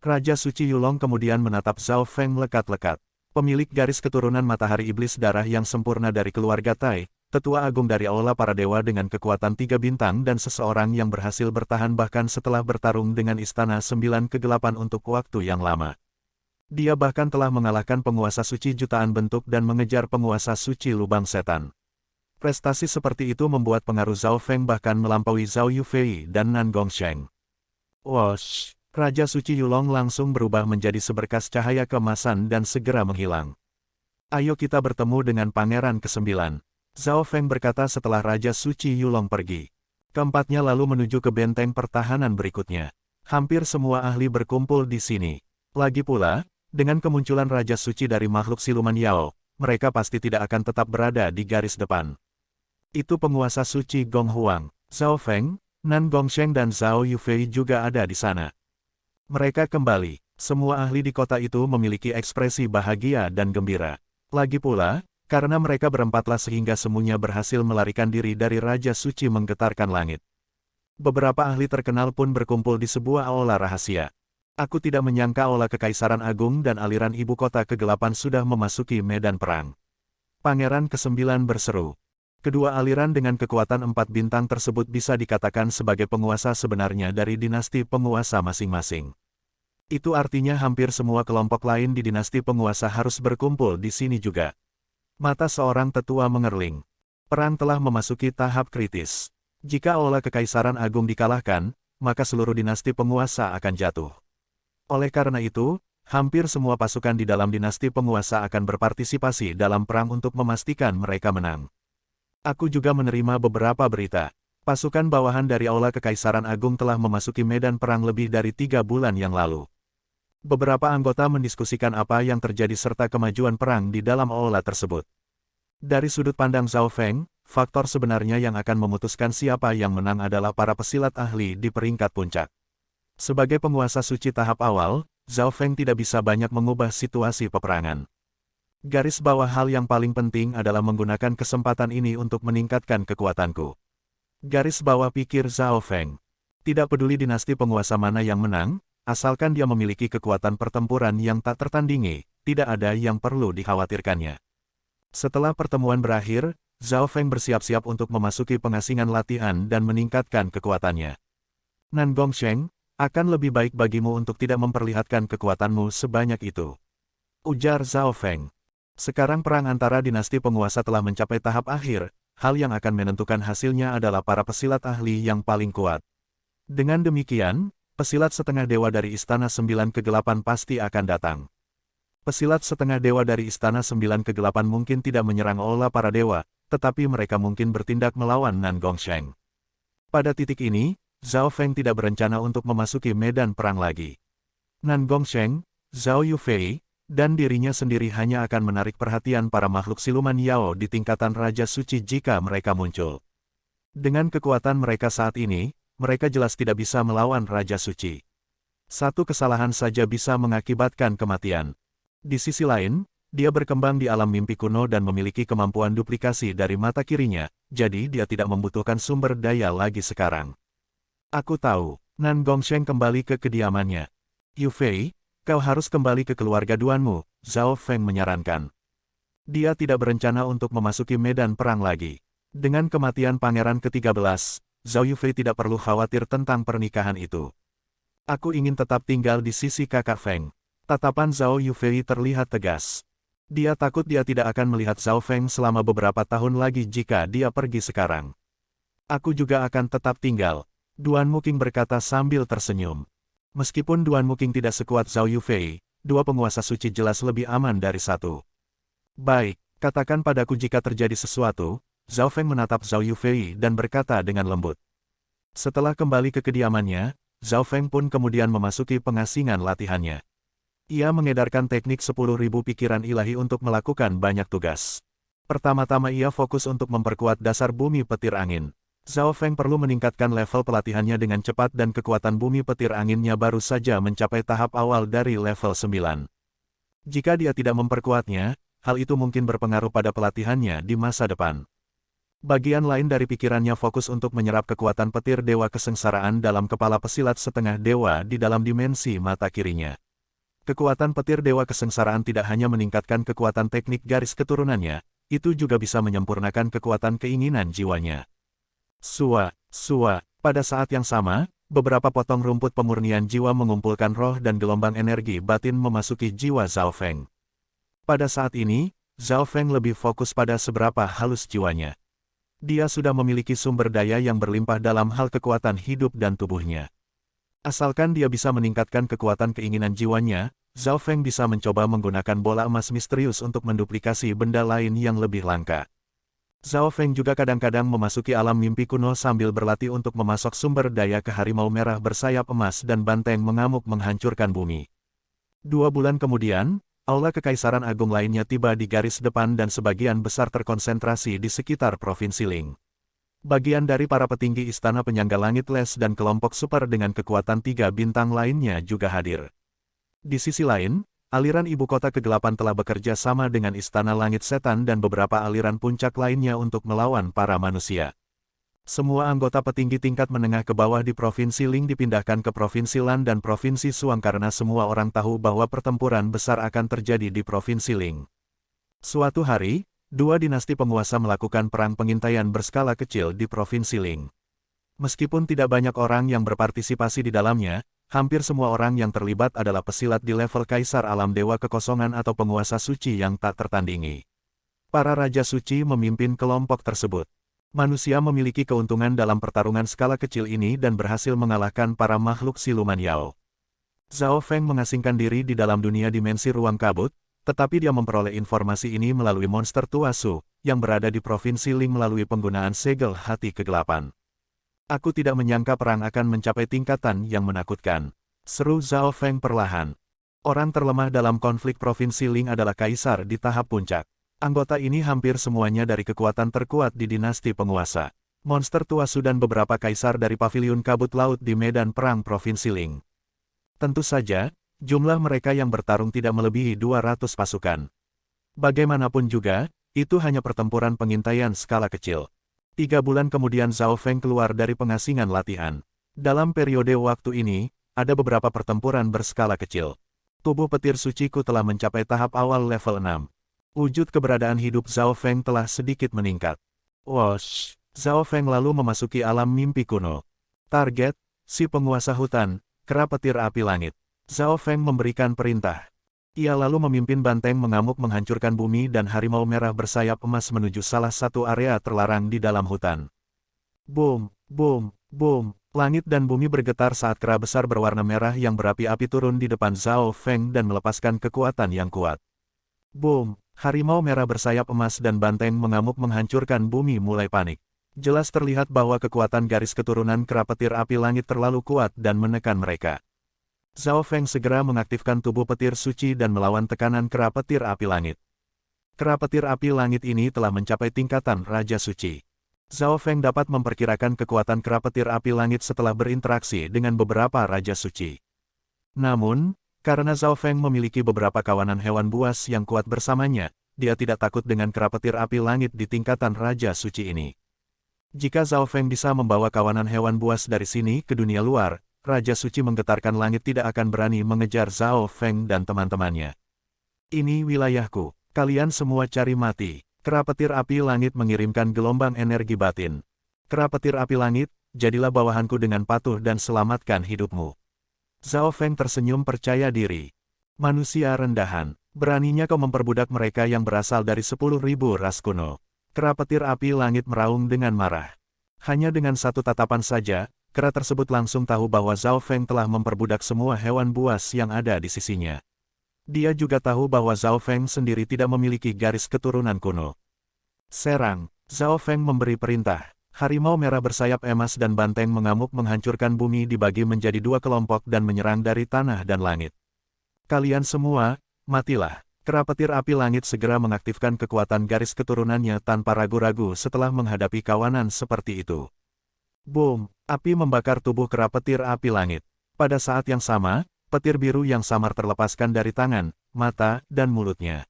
Raja Suci Yulong kemudian menatap Zhao Feng lekat-lekat. Pemilik garis keturunan matahari iblis darah yang sempurna dari keluarga Tai, tetua agung dari Aula para dewa dengan kekuatan 3 bintang dan seseorang yang berhasil bertahan bahkan setelah bertarung dengan Istana 9 Kegelapan untuk waktu yang lama. Dia bahkan telah mengalahkan penguasa suci jutaan bentuk dan mengejar penguasa suci lubang setan. Prestasi seperti itu membuat pengaruh Zhao Feng bahkan melampaui Zhao Yufei dan Nan Gongsheng. Wosh! Raja Suci Yulong langsung berubah menjadi seberkas cahaya keemasan dan segera menghilang. Ayo kita bertemu dengan Pangeran ke-9. Zhao Feng berkata setelah Raja Suci Yulong pergi. Keempatnya lalu menuju ke benteng pertahanan berikutnya. Hampir semua ahli berkumpul di sini. Lagi pula, dengan kemunculan Raja Suci dari makhluk siluman Yao, mereka pasti tidak akan tetap berada di garis depan. Itu penguasa suci Gong Huang, Zhao Feng, Nan Gongsheng dan Zhao Yufei juga ada di sana. Mereka kembali. Semua ahli di kota itu memiliki ekspresi bahagia dan gembira. Lagi pula, karena mereka berempatlah sehingga semuanya berhasil melarikan diri dari Raja Suci menggetarkan langit. Beberapa ahli terkenal pun berkumpul di sebuah aula rahasia. Aku tidak menyangka aula Kekaisaran Agung dan aliran ibu kota kegelapan sudah memasuki medan perang. Pangeran ke-9 berseru. Kedua aliran dengan kekuatan 4 bintang tersebut bisa dikatakan sebagai penguasa sebenarnya dari dinasti penguasa masing-masing. Itu artinya hampir semua kelompok lain di dinasti penguasa harus berkumpul di sini juga. Mata seorang tetua mengerling. Perang telah memasuki tahap kritis. Jika aula Kekaisaran Agung dikalahkan, maka seluruh dinasti penguasa akan jatuh. Oleh karena itu, hampir semua pasukan di dalam dinasti penguasa akan berpartisipasi dalam perang untuk memastikan mereka menang. Aku juga menerima beberapa berita. Pasukan bawahan dari aula Kekaisaran Agung telah memasuki medan perang lebih dari 3 bulan yang lalu. Beberapa anggota mendiskusikan apa yang terjadi serta kemajuan perang di dalam aula tersebut. Dari sudut pandang Zhao Feng, faktor sebenarnya yang akan memutuskan siapa yang menang adalah para pesilat ahli di peringkat puncak. Sebagai penguasa suci tahap awal, Zhao Feng tidak bisa banyak mengubah situasi peperangan. Garis bawah hal yang paling penting adalah menggunakan kesempatan ini untuk meningkatkan kekuatanku. Garis bawah pikir Zhao Feng. Tidak peduli dinasti penguasa mana yang menang, asalkan dia memiliki kekuatan pertempuran yang tak tertandingi, tidak ada yang perlu dikhawatirkannya. Setelah pertemuan berakhir, Zhao Feng bersiap-siap untuk memasuki pengasingan latihan dan meningkatkan kekuatannya. Nan Gongsheng, akan lebih baik bagimu untuk tidak memperlihatkan kekuatanmu sebanyak itu. Ujar Zhao Feng. Sekarang perang antara dinasti penguasa telah mencapai tahap akhir, hal yang akan menentukan hasilnya adalah para pesilat ahli yang paling kuat. Dengan demikian, pesilat setengah dewa dari Istana 9 Kegelapan pasti akan datang. Pesilat setengah dewa dari Istana 9 Kegelapan mungkin tidak menyerang aula para dewa, tetapi mereka mungkin bertindak melawan Nan Gongsheng. Pada titik ini, Zhao Feng tidak berencana untuk memasuki medan perang lagi. Nan Gongsheng, Zhao Yufei, dan dirinya sendiri hanya akan menarik perhatian para makhluk siluman Yao di tingkatan Raja Suci jika mereka muncul. Dengan kekuatan mereka saat ini, mereka jelas tidak bisa melawan Raja Suci. Satu kesalahan saja bisa mengakibatkan kematian. Di sisi lain, dia berkembang di alam mimpi kuno dan memiliki kemampuan duplikasi dari mata kirinya, jadi dia tidak membutuhkan sumber daya lagi sekarang. Aku tahu. Nan Gongsheng kembali ke kediamannya. Yufei, kau harus kembali ke keluarga duanmu, Zhao Feng menyarankan. Dia tidak berencana untuk memasuki medan perang lagi. Dengan kematian pangeran ke-13, Zhao Yufei tidak perlu khawatir tentang pernikahan itu. Aku ingin tetap tinggal di sisi kakak Feng. Tatapan Zhao Yufei terlihat tegas. Dia takut dia tidak akan melihat Zhao Feng selama beberapa tahun lagi jika dia pergi sekarang. Aku juga akan tetap tinggal, Duan Muking berkata sambil tersenyum. Meskipun Duan Muking tidak sekuat Zhao Yufei, dua penguasa suci jelas lebih aman dari satu. Baik, katakan padaku jika terjadi sesuatu. Zhao Feng menatap Zhao Yufei dan berkata dengan lembut. Setelah kembali ke kediamannya, Zhao Feng pun kemudian memasuki pengasingan latihannya. Ia mengedarkan teknik 10.000 pikiran ilahi untuk melakukan banyak tugas. Pertama-tama ia fokus untuk memperkuat dasar bumi petir angin. Zhao Feng perlu meningkatkan level pelatihannya dengan cepat dan kekuatan bumi petir anginnya baru saja mencapai tahap awal dari level 9. Jika dia tidak memperkuatnya, hal itu mungkin berpengaruh pada pelatihannya di masa depan. Bagian lain dari pikirannya fokus untuk menyerap kekuatan petir dewa kesengsaraan dalam kepala pesilat setengah dewa di dalam dimensi mata kirinya. Kekuatan petir dewa kesengsaraan tidak hanya meningkatkan kekuatan teknik garis keturunannya, itu juga bisa menyempurnakan kekuatan keinginan jiwanya. Pada saat yang sama, beberapa potong rumput pemurnian jiwa mengumpulkan roh dan gelombang energi batin memasuki jiwa Zhao Feng. Pada saat ini, Zhao Feng lebih fokus pada seberapa halus jiwanya. Dia sudah memiliki sumber daya yang berlimpah dalam hal kekuatan hidup dan tubuhnya. Asalkan dia bisa meningkatkan kekuatan keinginan jiwanya, Zhao Feng bisa mencoba menggunakan bola emas misterius untuk menduplikasi benda lain yang lebih langka. Zhao Feng juga kadang-kadang memasuki alam mimpi kuno sambil berlatih untuk memasok sumber daya ke harimau merah bersayap emas dan banteng mengamuk menghancurkan bumi. 2 bulan kemudian, aula Kekaisaran Agung lainnya tiba di garis depan dan sebagian besar terkonsentrasi di sekitar Provinsi Ling. Bagian dari para petinggi Istana Penyangga Langit Les dan kelompok super dengan kekuatan 3 bintang lainnya juga hadir. Di sisi lain, aliran ibu kota kegelapan telah bekerja sama dengan Istana Langit Setan dan beberapa aliran puncak lainnya untuk melawan para manusia. Semua anggota petinggi tingkat menengah ke bawah di Provinsi Ling dipindahkan ke Provinsi Lan dan Provinsi Suang karena semua orang tahu bahwa pertempuran besar akan terjadi di Provinsi Ling. Suatu hari, dua dinasti penguasa melakukan perang pengintaian berskala kecil di Provinsi Ling. Meskipun tidak banyak orang yang berpartisipasi di dalamnya, hampir semua orang yang terlibat adalah pesilat di level Kaisar Alam Dewa Kekosongan atau penguasa suci yang tak tertandingi. Para Raja Suci memimpin kelompok tersebut. Manusia memiliki keuntungan dalam pertarungan skala kecil ini dan berhasil mengalahkan para makhluk siluman Yao. Zhao Feng mengasingkan diri di dalam dunia dimensi ruang kabut, tetapi dia memperoleh informasi ini melalui monster Tua Su, yang berada di Provinsi Ling melalui penggunaan segel hati kegelapan. Aku tidak menyangka perang akan mencapai tingkatan yang menakutkan, seru Zhao Feng perlahan. Orang terlemah dalam konflik Provinsi Ling adalah Kaisar di tahap puncak. Anggota ini hampir semuanya dari kekuatan terkuat di dinasti penguasa. Monster Tua Su dan beberapa kaisar dari Paviliun Kabut Laut di medan perang Provinsi Ling. Tentu saja, jumlah mereka yang bertarung tidak melebihi 200 pasukan. Bagaimanapun juga, itu hanya pertempuran pengintaian skala kecil. 3 bulan kemudian Zhao Feng keluar dari pengasingan latihan. Dalam periode waktu ini, ada beberapa pertempuran berskala kecil. Tubuh petir suciku telah mencapai tahap awal level 6. Wujud keberadaan hidup Zhao Feng telah sedikit meningkat. Wosh! Zhao Feng lalu memasuki alam mimpi kuno. Target, si penguasa hutan, kera petir api langit. Zhao Feng memberikan perintah. Ia lalu memimpin banteng mengamuk menghancurkan bumi dan harimau merah bersayap emas menuju salah satu area terlarang di dalam hutan. Boom, boom, boom. Langit dan bumi bergetar saat kera besar berwarna merah yang berapi-api turun di depan Zhao Feng dan melepaskan kekuatan yang kuat. Boom, harimau merah bersayap emas dan banteng mengamuk menghancurkan bumi mulai panik. Jelas terlihat bahwa kekuatan garis keturunan kera petir api langit terlalu kuat dan menekan mereka. Zhao Feng segera mengaktifkan tubuh petir suci dan melawan tekanan kera petir api langit. Kera petir api langit ini telah mencapai tingkatan Raja Suci. Zhao Feng dapat memperkirakan kekuatan kera petir api langit setelah berinteraksi dengan beberapa Raja Suci. Namun, karena Zhao Feng memiliki beberapa kawanan hewan buas yang kuat bersamanya, dia tidak takut dengan kera petir api langit di tingkatan Raja Suci ini. Jika Zhao Feng bisa membawa kawanan hewan buas dari sini ke dunia luar, Raja Suci menggetarkan langit tidak akan berani mengejar Zhao Feng dan teman-temannya. Ini wilayahku, kalian semua cari mati. Kera petir api langit mengirimkan gelombang energi batin. Kera petir api langit, jadilah bawahanku dengan patuh dan selamatkan hidupmu. Zhao Feng tersenyum percaya diri. Manusia rendahan, beraninya kau memperbudak mereka yang berasal dari 10.000 ras kuno. Kera petir api langit meraung dengan marah. Hanya dengan satu tatapan saja, kera tersebut langsung tahu bahwa Zhao Feng telah memperbudak semua hewan buas yang ada di sisinya. Dia juga tahu bahwa Zhao Feng sendiri tidak memiliki garis keturunan kuno. Serang, Zhao Feng memberi perintah. Harimau merah bersayap emas dan banteng mengamuk menghancurkan bumi dibagi menjadi 2 kelompok dan menyerang dari tanah dan langit. Kalian semua, matilah. Kera petir api langit segera mengaktifkan kekuatan garis keturunannya tanpa ragu-ragu setelah menghadapi kawanan seperti itu. Boom! Api membakar tubuh kera petir api langit. Pada saat yang sama, petir biru yang samar terlepaskan dari tangan, mata, dan mulutnya.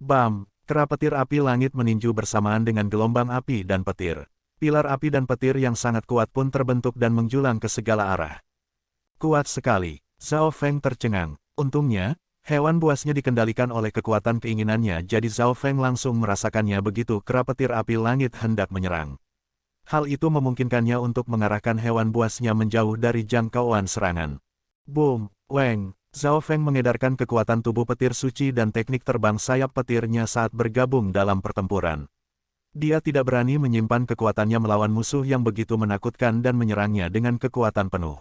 Bam! Kera petir api langit meninju bersamaan dengan gelombang api dan petir. Pilar api dan petir yang sangat kuat pun terbentuk dan menjulang ke segala arah. Kuat sekali. Zhao Feng tercengang. Untungnya, hewan buasnya dikendalikan oleh kekuatan keinginannya jadi Zhao Feng langsung merasakannya begitu kera petir api langit hendak menyerang. Hal itu memungkinkannya untuk mengarahkan hewan buasnya menjauh dari jangkauan serangan. Boom! Weng! Zhao Feng mengedarkan kekuatan tubuh petir suci dan teknik terbang sayap petirnya saat bergabung dalam pertempuran. Dia tidak berani menyimpan kekuatannya melawan musuh yang begitu menakutkan dan menyerangnya dengan kekuatan penuh.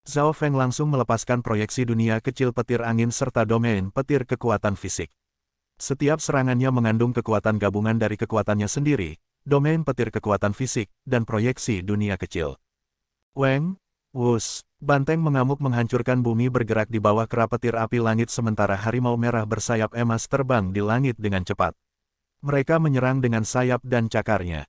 Zhao Feng langsung melepaskan proyeksi dunia kecil petir angin serta domain petir kekuatan fisik. Setiap serangannya mengandung kekuatan gabungan dari kekuatannya sendiri, domain petir kekuatan fisik, dan proyeksi dunia kecil. Weng, wus, banteng mengamuk menghancurkan bumi bergerak di bawah kera petir api langit sementara harimau merah bersayap emas terbang di langit dengan cepat. Mereka menyerang dengan sayap dan cakarnya.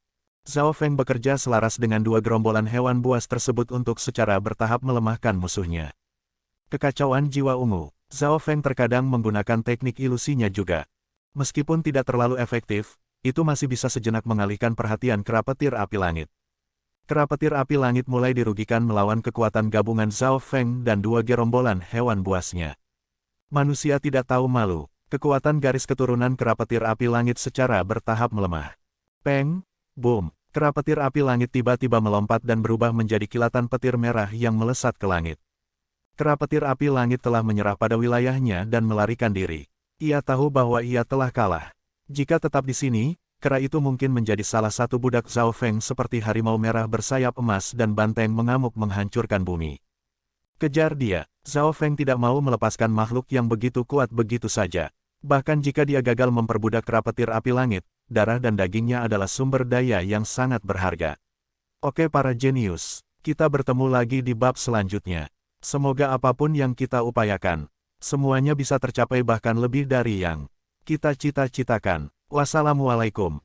Zhao Feng bekerja selaras dengan dua gerombolan hewan buas tersebut untuk secara bertahap melemahkan musuhnya. Kekacauan jiwa ungu. Zhao Feng terkadang menggunakan teknik ilusinya juga. Meskipun tidak terlalu efektif, itu masih bisa sejenak mengalihkan perhatian kera petir api langit. Kera petir api langit mulai dirugikan melawan kekuatan gabungan Zhao Feng dan dua gerombolan hewan buasnya. Manusia tidak tahu malu. Kekuatan garis keturunan kera petir api langit secara bertahap melemah. Peng, boom, kera petir api langit tiba-tiba melompat dan berubah menjadi kilatan petir merah yang melesat ke langit. Kera petir api langit telah menyerah pada wilayahnya dan melarikan diri. Ia tahu bahwa ia telah kalah. Jika tetap di sini, kera itu mungkin menjadi salah satu budak Zhao Feng seperti harimau merah bersayap emas dan banteng mengamuk menghancurkan bumi. Kejar dia. Zhao Feng tidak mau melepaskan makhluk yang begitu kuat begitu saja. Bahkan jika dia gagal memperbudak kera petir api langit, darah dan dagingnya adalah sumber daya yang sangat berharga. Oke para jenius, kita bertemu lagi di bab selanjutnya. Semoga apapun yang kita upayakan, semuanya bisa tercapai bahkan lebih dari yang kita cita-citakan. Wassalamualaikum.